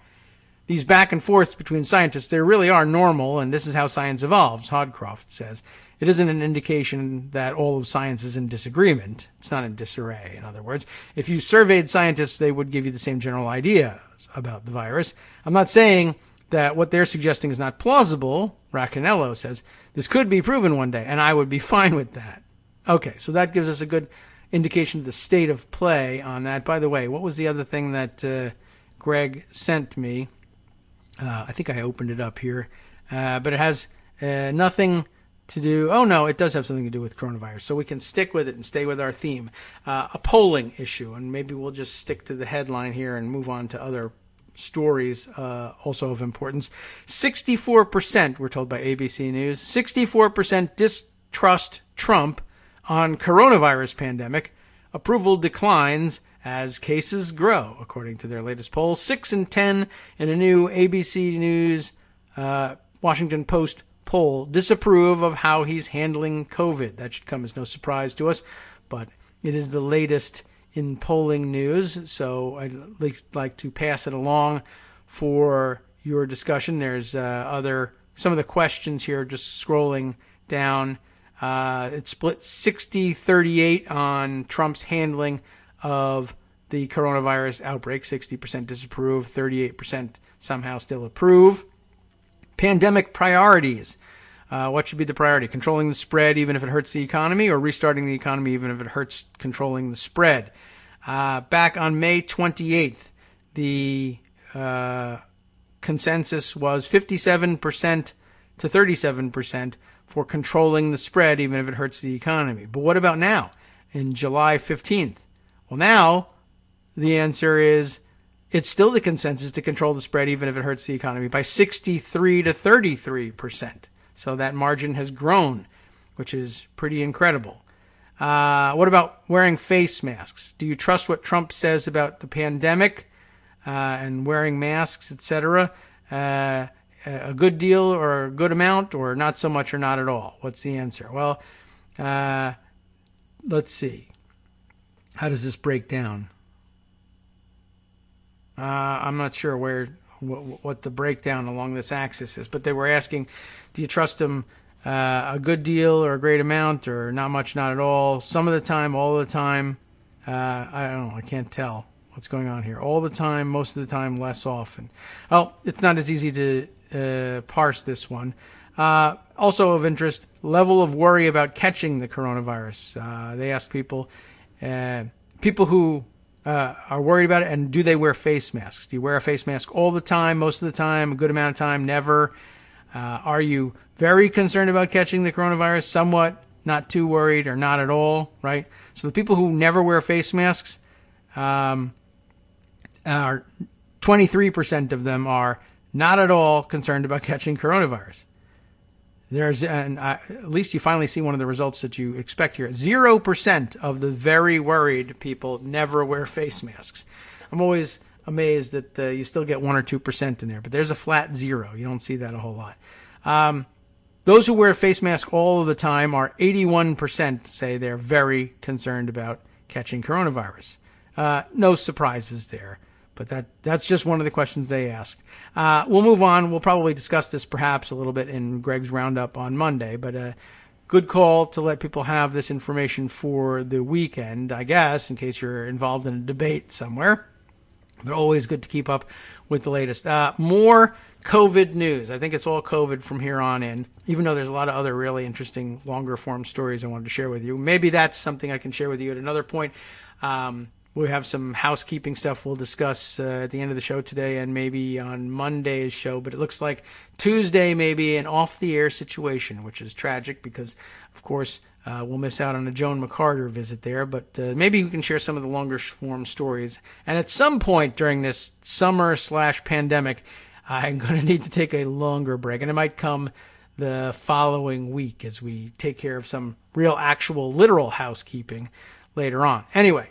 These back and forths between scientists, they really are normal, and this is how science evolves, Hodcroft says. It isn't an indication that all of science is in disagreement. It's not in disarray, in other words. If you surveyed scientists, they would give you the same general idea about the virus. I'm not saying that what they're suggesting is not plausible, Raccanello says. This could be proven one day, and I would be fine with that. Okay, so that gives us a good indication of the state of play on that. By the way, what was the other thing that Greg sent me? I think I opened it up here, but it has nothing to do. Oh no, it does have something to do with coronavirus, so we can stick with it and stay with our theme. A polling issue, and maybe we'll just stick to the headline here and move on to other stories also of importance. 64%, we're told by ABC News, 64% distrust Trump on coronavirus pandemic. Approval declines as cases grow, according to their latest poll. 6 in 10 in a new ABC News Washington Post poll disapprove of how he's handling COVID. That should come as no surprise to us, but it is the latest in polling news, so I'd at least like to pass it along for your discussion. There's some of the questions here, just scrolling down. It split 60-38 on Trump's handling of the coronavirus outbreak. 60% disapprove, 38% somehow still approve. Pandemic priorities. What should be the priority? Controlling the spread even if it hurts the economy, or restarting the economy even if it hurts controlling the spread? Back on May 28th, the consensus was 57% to 37% for controlling the spread even if it hurts the economy. But what about now, in July 15th? Well, now the answer is it's still the consensus to control the spread even if it hurts the economy by 63 to 33%. So that margin has grown, which is pretty incredible. What about wearing face masks? Do you trust what Trump says about the pandemic and wearing masks, etc.? a good deal or a good amount, or not so much or not at all? What's the answer? Well, let's see. How does this break down? I'm not sure what the breakdown along this axis is, but they were asking, do you trust them a good deal or a great amount, or not much, not at all, some of the time, all the time? I don't know. I can't tell what's going on here. All the time, most of the time, less often. Well, it's not as easy to parse this one. Also of interest, level of worry about catching the coronavirus. They asked people who are worried about it, and do they wear face masks? Do you wear a face mask all the time, most of the time, a good amount of time, never? Are you very concerned about catching the coronavirus, somewhat, not too worried, or not at all, right? So the people who never wear face masks, are 23% of them are not at all concerned about catching coronavirus. At least you finally see one of the results that you expect here. 0% of the very worried people never wear face masks. I'm always amazed that you still get 1 or 2% in there, but there's a flat 0. You don't see that a whole lot. Those who wear a face mask all of the time are 81% say they're very concerned about catching coronavirus. No surprises there. But that's just one of the questions they asked. We'll move on. We'll probably discuss this perhaps a little bit in Greg's Roundup on Monday. But good call to let people have this information for the weekend, I guess, in case you're involved in a debate somewhere. But always good to keep up with the latest. More COVID news. I think it's all COVID from here on in, even though there's a lot of other really interesting longer form stories I wanted to share with you. Maybe that's something I can share with you at another point. We have some housekeeping stuff we'll discuss at the end of the show today and maybe on Monday's show. But it looks like Tuesday may be an off-the-air situation, which is tragic because, of course, we'll miss out on a Joan McCarter visit there. But maybe we can share some of the longer-form stories. And at some point during this summer/pandemic, I'm going to need to take a longer break. And it might come the following week as we take care of some real, actual, literal housekeeping later on. Anyway.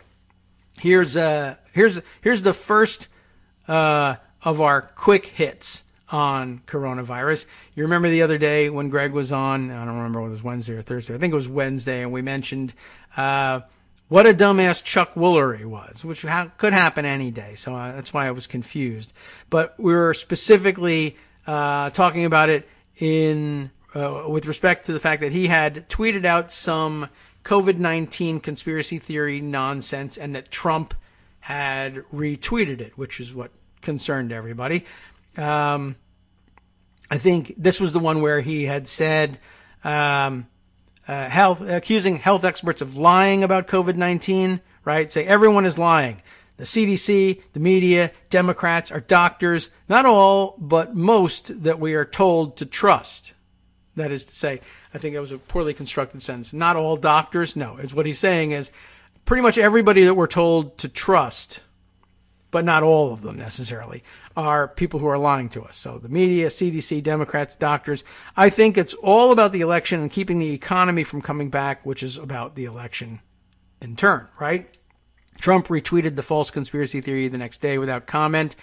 Here's the first of our quick hits on coronavirus. You remember the other day when Greg was on, I don't remember whether it was Wednesday or Thursday, I think it was Wednesday, and we mentioned what a dumbass Chuck Woolery was, which could happen any day, so that's why I was confused. But we were specifically talking about it with respect to the fact that he had tweeted out some COVID-19 conspiracy theory nonsense, and that Trump had retweeted it, which is what concerned everybody. I think this was the one where he had said, accusing health experts of lying about COVID-19, right? Say everyone is lying. The CDC, the media, Democrats, our doctors, not all, but most that we are told to trust. That is to say, I think that was a poorly constructed sentence. Not all doctors. No, it's what he's saying is pretty much everybody that we're told to trust, but not all of them necessarily, are people who are lying to us. So the media, CDC, Democrats, doctors. I think it's all about the election and keeping the economy from coming back, which is about the election in turn, right? Trump retweeted the false conspiracy theory the next day without comment.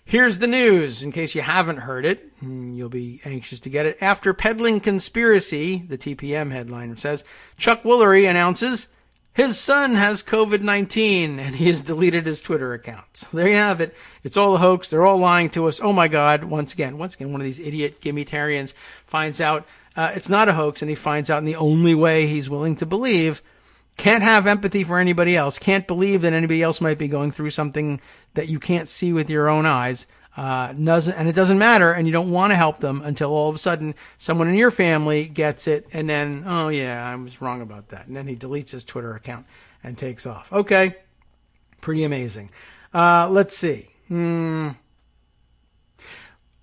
Here's the news, in case you haven't heard it. You'll be anxious to get it. After peddling conspiracy, the TPM headline says, Chuck Woolery announces his son has COVID-19 and he has deleted his Twitter account. So there you have it. It's all a hoax. They're all lying to us. Oh my God. Once again, one of these idiot gimmitarians finds out it's not a hoax, and he finds out in the only way he's willing to believe. Can't have empathy for anybody else. Can't believe that anybody else might be going through something that you can't see with your own eyes. And it doesn't matter, and you don't want to help them until all of a sudden someone in your family gets it, and then, oh yeah, I was wrong about that. And then he deletes his Twitter account and takes off. Okay. Pretty amazing. Let's see. Let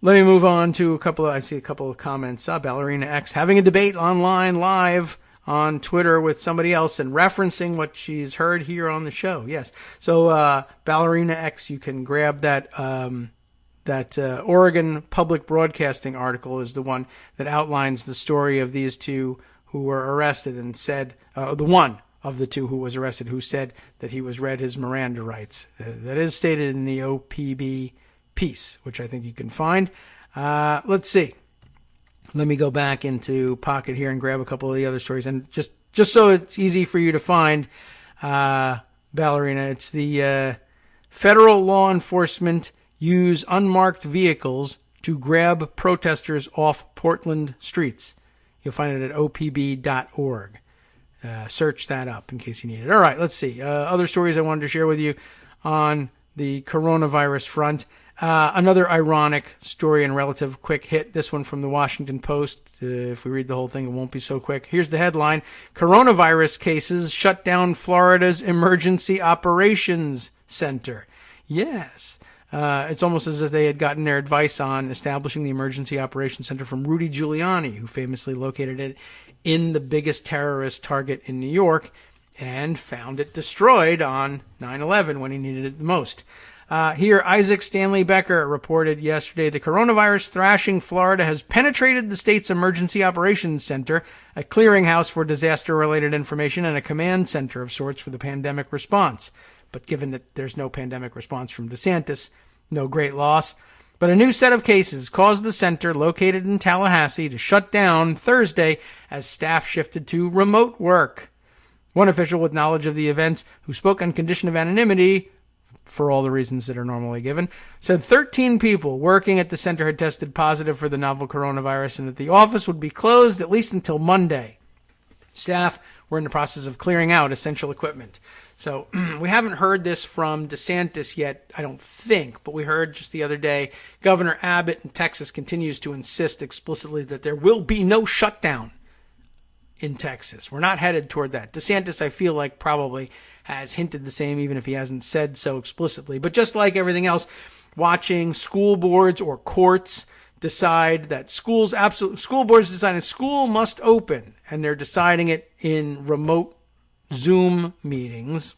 me move on to I see a couple of comments. Ballerina X having a debate online live on Twitter with somebody else and referencing what she's heard here on the show. Yes. So, Ballerina X, you can grab that Oregon Public Broadcasting article is the one that outlines the story of these two who were arrested and said, the one of the two who was arrested who said that he was read his Miranda rights. That is stated in the OPB piece, which I think you can find. Let's see. Let me go back into Pocket here and grab a couple of the other stories. And just so it's easy for you to find, Ballerina, it's the federal law enforcement use unmarked vehicles to grab protesters off Portland streets. You'll find it at opb.org. Search that up in case you need it. All right, let's see. Other stories I wanted to share with you on the coronavirus front. Another ironic story and relative quick hit. This one from the Washington Post. If we read the whole thing, it won't be so quick. Here's the headline. Coronavirus cases shut down Florida's Emergency Operations Center. Yes. It's almost as if they had gotten their advice on establishing the Emergency Operations Center from Rudy Giuliani, who famously located it in the biggest terrorist target in New York and found it destroyed on 9/11 when he needed it the most. Here, Isaac Stanley Becker reported yesterday the coronavirus thrashing Florida has penetrated the state's Emergency Operations Center, a clearinghouse for disaster-related information and a command center of sorts for the pandemic response. But given that there's no pandemic response from DeSantis, no great loss. But a new set of cases caused the center, located in Tallahassee, to shut down Thursday as staff shifted to remote work. One official with knowledge of the events, who spoke on condition of anonymity, for all the reasons that are normally given, said 13 people working at the center had tested positive for the novel coronavirus and that the office would be closed at least until Monday. Staff were in the process of clearing out essential equipment. So we haven't heard this from DeSantis yet, I don't think, but we heard just the other day, Governor Abbott in Texas continues to insist explicitly that there will be no shutdown in Texas. We're not headed toward that. DeSantis, I feel like, probably has hinted the same, even if he hasn't said so explicitly. But just like everything else, watching school boards or courts decide that school boards decide a school must open, and they're deciding it in remote Zoom meetings,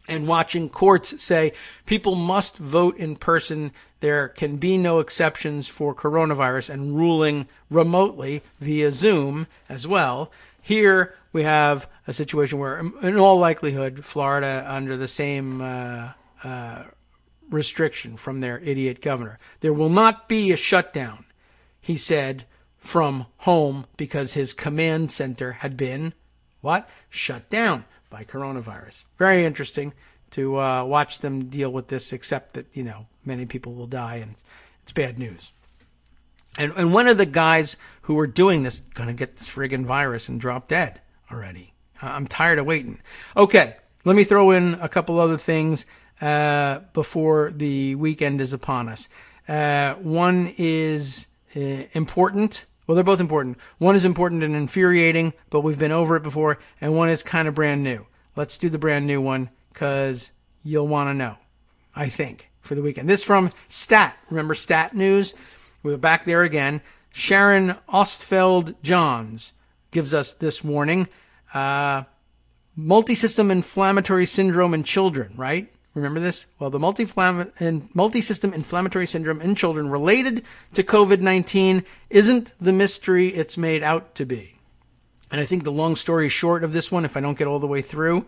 and watching courts say people must vote in person, there can be no exceptions for coronavirus, and ruling remotely via Zoom as well. Here we have a situation where, in all likelihood, Florida under the same restriction from their idiot governor. There will not be a shutdown, he said, from home because his command center had been, what? Shut down by coronavirus. Very interesting to watch them deal with this, except that, many people will die and it's bad news. And one of the guys who were doing this going to get this friggin' virus and drop dead already. I'm tired of waiting. Okay, let me throw in a couple other things before the weekend is upon us. One is important. Well, they're both important. One is important and infuriating, but we've been over it before, and one is kind of brand new. Let's do the brand new one, because you'll want to know, I think, for the weekend. This from Stat. Remember Stat News? We're back there again. Sharon Ostfeld-Johns gives us this warning. Multisystem inflammatory syndrome in children, right? Remember this? Well, the multisystem inflammatory syndrome in children related to COVID-19 isn't the mystery it's made out to be. And I think the long story short of this one, if I don't get all the way through,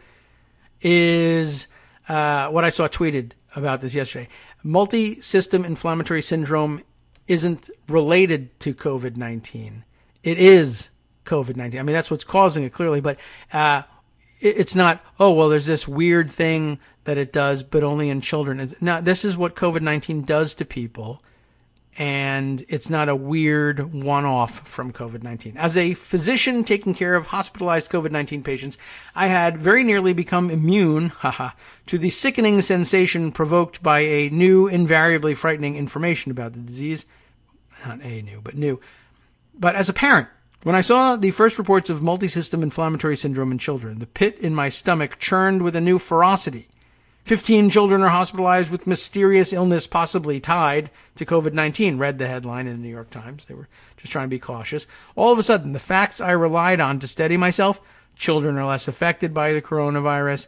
is what I saw tweeted about this yesterday. Multisystem inflammatory syndrome isn't related to COVID-19. It is COVID-19. I mean, that's what's causing it clearly, but it's not, oh, well, there's this weird thing that it does, but only in children. No, this is what COVID-19 does to people, and it's not a weird one-off from COVID-19. As a physician taking care of hospitalized COVID-19 patients, I had very nearly become immune, to the sickening sensation provoked by a new, invariably frightening information about the disease. Not new, but new. But as a parent, when I saw the first reports of multisystem inflammatory syndrome in children, the pit in my stomach churned with a new ferocity. 15 children are hospitalized with mysterious illness possibly tied to COVID-19, read the headline in the New York Times. They were just trying to be cautious. All of a sudden, the facts I relied on to steady myself, children are less affected by the coronavirus.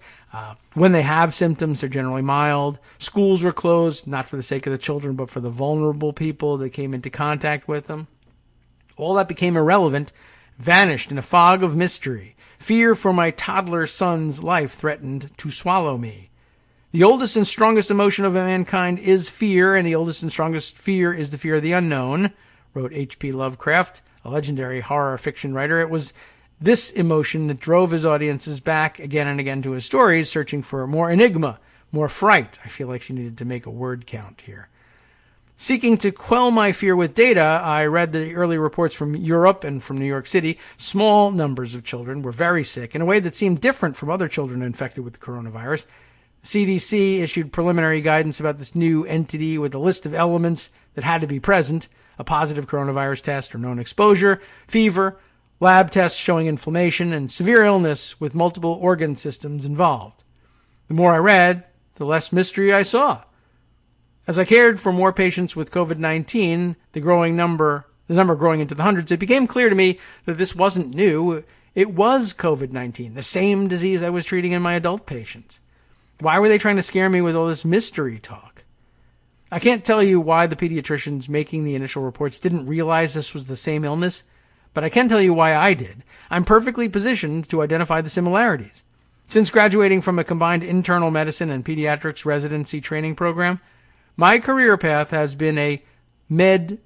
When they have symptoms, they're generally mild. Schools were closed, not for the sake of the children, but for the vulnerable people that came into contact with them. All that became irrelevant, vanished in a fog of mystery. Fear for my toddler son's life threatened to swallow me. The oldest and strongest emotion of mankind is fear, and the oldest and strongest fear is the fear of the unknown, wrote H.P. Lovecraft, a legendary horror fiction writer. It was this emotion that drove his audiences back again and again to his stories, searching for more enigma, more fright. I feel like she needed to make a word count here. Seeking to quell my fear with data, I read the early reports from Europe and from New York City. Small numbers of children were very sick in a way that seemed different from other children infected with the coronavirus. CDC issued preliminary guidance about this new entity with a list of elements that had to be present: a positive coronavirus test or known exposure, fever, lab tests showing inflammation, and severe illness with multiple organ systems involved. The more I read, the less mystery I saw. As I cared for more patients with COVID-19, the number growing into the hundreds, it became clear to me that this wasn't new. It was COVID-19, the same disease I was treating in my adult patients. Why were they trying to scare me with all this mystery talk? I can't tell you why the pediatricians making the initial reports didn't realize this was the same illness, but I can tell you why I did. I'm perfectly positioned to identify the similarities. Since graduating from a combined internal medicine and pediatrics residency training program, my career path has been as a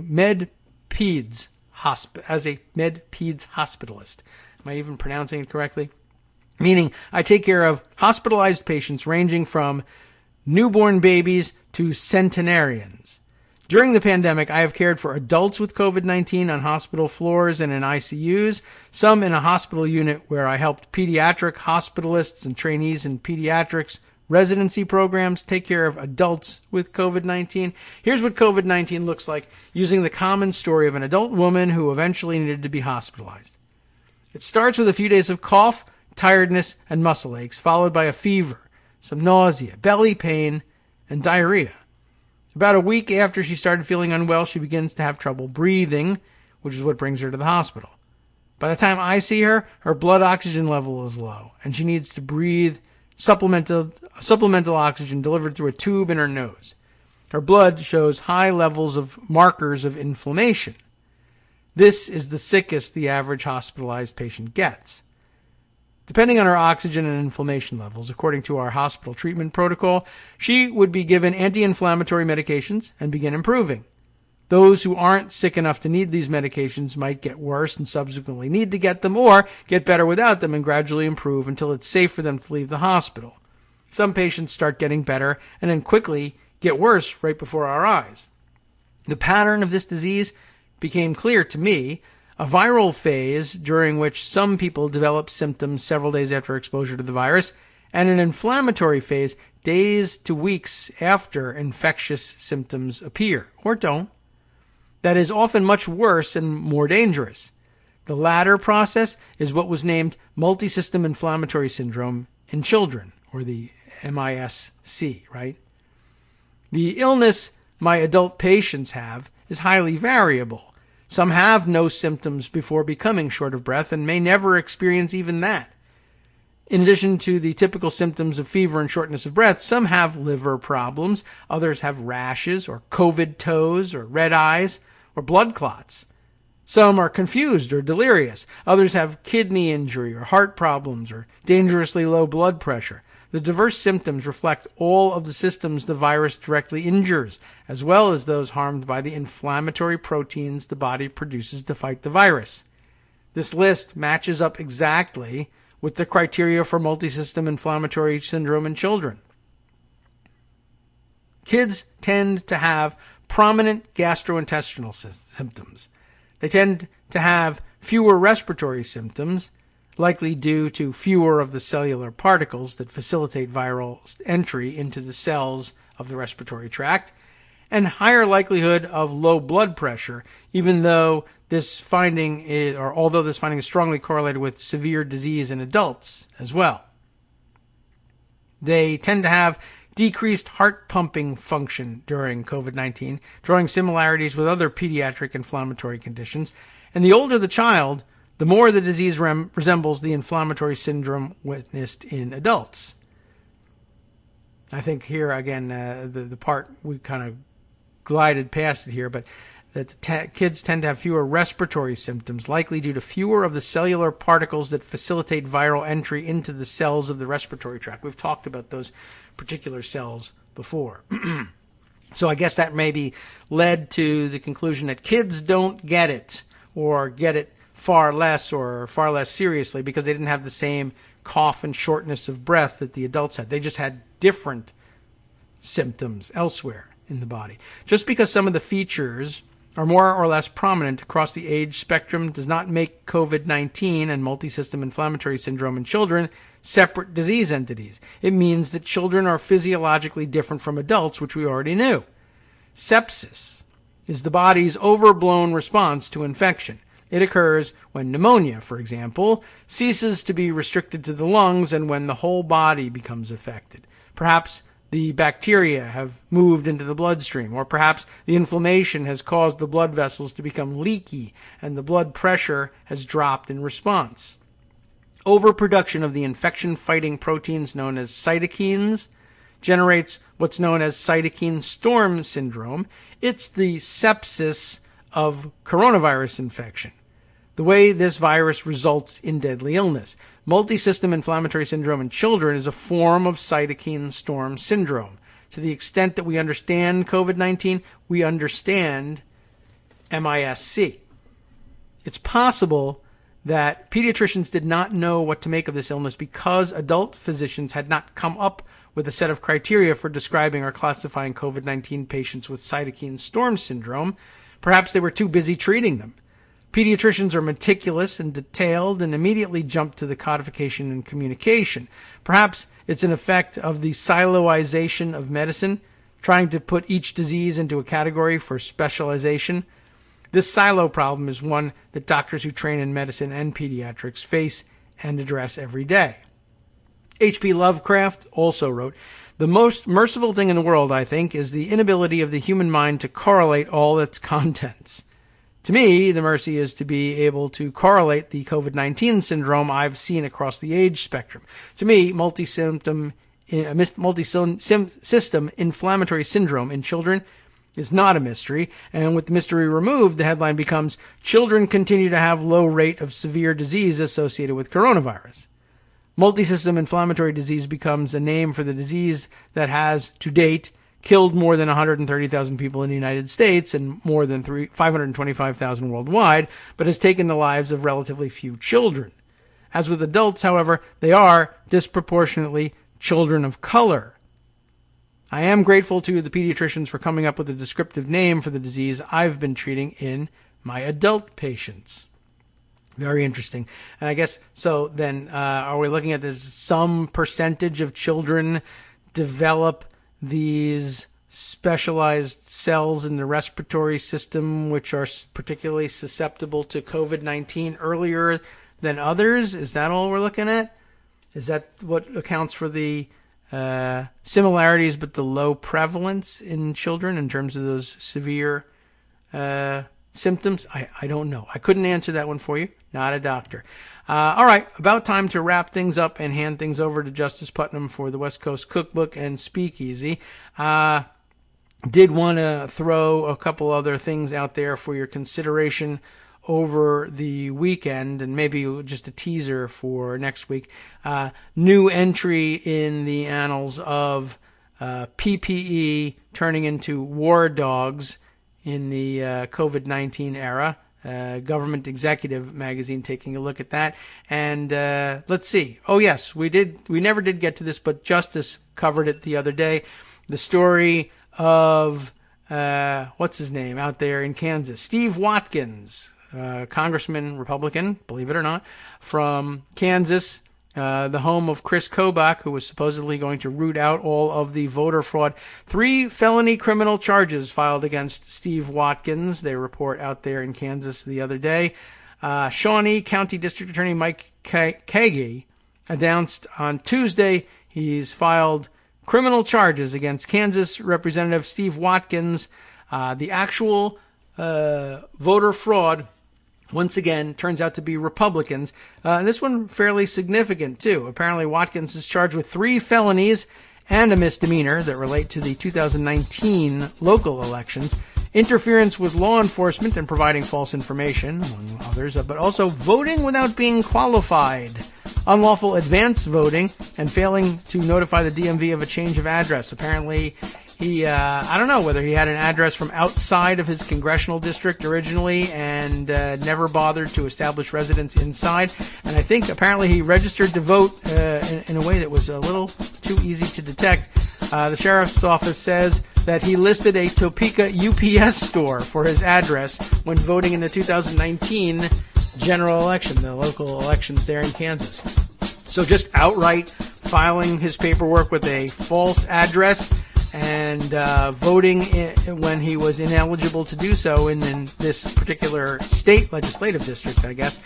med peds hospitalist. Am I even pronouncing it correctly? Meaning I take care of hospitalized patients ranging from newborn babies to centenarians. During the pandemic, I have cared for adults with COVID-19 on hospital floors and in ICUs, some in a hospital unit where I helped pediatric hospitalists and trainees in pediatrics residency programs take care of adults with COVID-19. Here's what COVID-19 looks like using the common story of an adult woman who eventually needed to be hospitalized. It starts with a few days of cough, tiredness, and muscle aches, followed by a fever, some nausea, belly pain, and diarrhea. About a week after she started feeling unwell, she begins to have trouble breathing, which is what brings her to the hospital. By the time I see her, her blood oxygen level is low, and she needs to breathe supplemental oxygen delivered through a tube in her nose. Her blood shows high levels of markers of inflammation. This is the sickest the average hospitalized patient gets. Depending on her oxygen and inflammation levels, according to our hospital treatment protocol, she would be given anti-inflammatory medications and begin improving. Those who aren't sick enough to need these medications might get worse and subsequently need to get them, or get better without them and gradually improve until it's safe for them to leave the hospital. Some patients start getting better and then quickly get worse right before our eyes. The pattern of this disease became clear to me: a viral phase during which some people develop symptoms several days after exposure to the virus, and an inflammatory phase days to weeks after infectious symptoms appear, or don't. That is often much worse and more dangerous. The latter process is what was named multisystem inflammatory syndrome in children, or the MIS-C, right? The illness my adult patients have is highly variable. Some have no symptoms before becoming short of breath and may never experience even that. In addition to the typical symptoms of fever and shortness of breath, some have liver problems, others have rashes or COVID toes or red eyes or blood clots. Some are confused or delirious. Others have kidney injury or heart problems or dangerously low blood pressure. The diverse symptoms reflect all of the systems the virus directly injures, as well as those harmed by the inflammatory proteins the body produces to fight the virus. This list matches up exactly with the criteria for multisystem inflammatory syndrome in children. Kids tend to have prominent gastrointestinal symptoms. They tend to have fewer respiratory symptoms, likely due to fewer of the cellular particles that facilitate viral entry into the cells of the respiratory tract, and higher likelihood of low blood pressure, although this finding is strongly correlated with severe disease in adults as well. They tend to have decreased heart pumping function during COVID-19, drawing similarities with other pediatric inflammatory conditions. And the older the child, the more the disease resembles the inflammatory syndrome witnessed in adults. I think here, again, the part we kind of glided past it here, but that kids tend to have fewer respiratory symptoms, likely due to fewer of the cellular particles that facilitate viral entry into the cells of the respiratory tract. We've talked about those particular cells before. So I guess that maybe led to the conclusion that kids don't get it, or get it far less seriously, because they didn't have the same cough and shortness of breath that the adults had. They just had different symptoms elsewhere in the body. Just because some of the features are more or less prominent across the age spectrum does not make COVID-19 and multisystem inflammatory syndrome in children separate disease entities. It means that children are physiologically different from adults, which we already knew. Sepsis is the body's overblown response to infection. It occurs when pneumonia, for example, ceases to be restricted to the lungs and when the whole body becomes affected. Perhaps the bacteria have moved into the bloodstream, or perhaps the inflammation has caused the blood vessels to become leaky and the blood pressure has dropped in response. Overproduction of the infection-fighting proteins known as cytokines generates what's known as cytokine storm syndrome. It's the sepsis of coronavirus infection, the way this virus results in deadly illness. Multisystem inflammatory syndrome in children is a form of cytokine storm syndrome. To the extent that we understand COVID-19, we understand MISC. It's possible that pediatricians did not know what to make of this illness because adult physicians had not come up with a set of criteria for describing or classifying COVID-19 patients with cytokine storm syndrome. Perhaps they were too busy treating them. Pediatricians are meticulous and detailed and immediately jump to the codification and communication. Perhaps it's an effect of the siloization of medicine, trying to put each disease into a category for specialization. This silo problem is one that doctors who train in medicine and pediatrics face and address every day. H.P. Lovecraft also wrote, "The most merciful thing in the world, I think, is the inability of the human mind to correlate all its contents. To me, the mercy is to be able to correlate the COVID-19 syndrome I've seen across the age spectrum. To me, multisystem inflammatory syndrome in children is not a mystery, and with the mystery removed, the headline becomes, 'Children continue to have low rate of severe disease associated with coronavirus.' Multisystem inflammatory disease becomes a name for the disease that has, to date, killed more than 130,000 people in the United States and more than 525,000 worldwide, but has taken the lives of relatively few children. As with adults, however, they are disproportionately children of color. I am grateful to the pediatricians for coming up with a descriptive name for the disease I've been treating in my adult patients." Very interesting. And I guess, so then, are we looking at this? Some percentage of children develop these specialized cells in the respiratory system, which are particularly susceptible to COVID-19 earlier than others? Is that all we're looking at? Is that what accounts for the similarities but the low prevalence in children in terms of those severe symptoms? I don't know. I couldn't answer that one for you. Not a doctor. All right, about time to wrap things up and hand things over to Justice Putnam for the West Coast Cookbook and Speakeasy. Did want to throw a couple other things out there for your consideration over the weekend, and maybe just a teaser for next week. New entry in the annals of PPE turning into war dogs in the COVID-19 era. Government Executive magazine taking a look at that. And let's see. Oh, yes, we never did get to this, but Justice covered it the other day. The story of, what's his name out there in Kansas? Steve Watkins, Congressman, Republican, believe it or not, from Kansas, the home of Chris Kobach, who was supposedly going to root out all of the voter fraud. 3 felony criminal charges filed against Steve Watkins, they report out there in Kansas the other day. Shawnee County District Attorney Mike Kagro announced on Tuesday he's filed criminal charges against Kansas Representative Steve Watkins. The actual voter fraud, once again, turns out to be Republicans. This one fairly significant, too. Apparently, Watkins is charged with 3 felonies and a misdemeanor that relate to the 2019 local elections. interference with law enforcement and providing false information, among others, but also voting without being qualified, unlawful advance voting, and failing to notify the DMV of a change of address. Apparently, he, I don't know whether he had an address from outside of his congressional district originally and never bothered to establish residence inside. And I think apparently he registered to vote in a way that was a little too easy to detect. The sheriff's office says that he listed a Topeka UPS store for his address when voting in the 2019 general election, the local elections there in Kansas. So just outright filing his paperwork with a false address and voting when he was ineligible to do so in this particular state legislative district, I guess.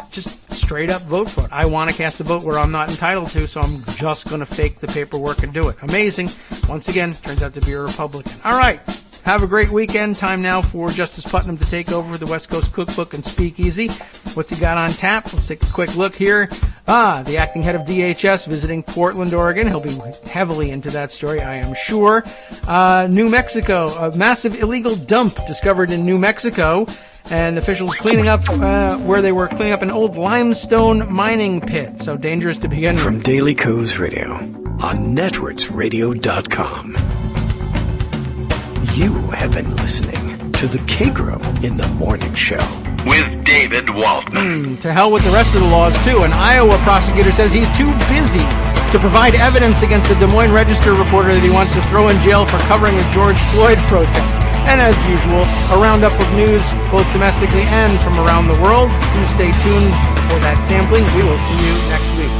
Just straight up vote for it. I want to cast a vote where I'm not entitled to, so I'm just going to fake the paperwork and do it. Amazing. Once again, turns out to be a Republican. All right. Have a great weekend. Time now for Justice Putnam to take over the West Coast Cookbook and Speakeasy. What's he got on tap? Let's take a quick look here. The acting head of DHS visiting Portland, Oregon. He'll be heavily into that story, I am sure. New Mexico, a massive illegal dump discovered in New Mexico, and officials cleaning up where they were cleaning up an old limestone mining pit. So dangerous to begin with. From Daily Kos Radio on networksradio.com. You have been listening to the Kagro in the Morning Show. With David Waldman. To hell with the rest of the laws, too. An Iowa prosecutor says he's too busy to provide evidence against the Des Moines Register reporter that he wants to throw in jail for covering the George Floyd protest. And as usual, a roundup of news both domestically and from around the world. Do stay tuned for that sampling. We will see you next week.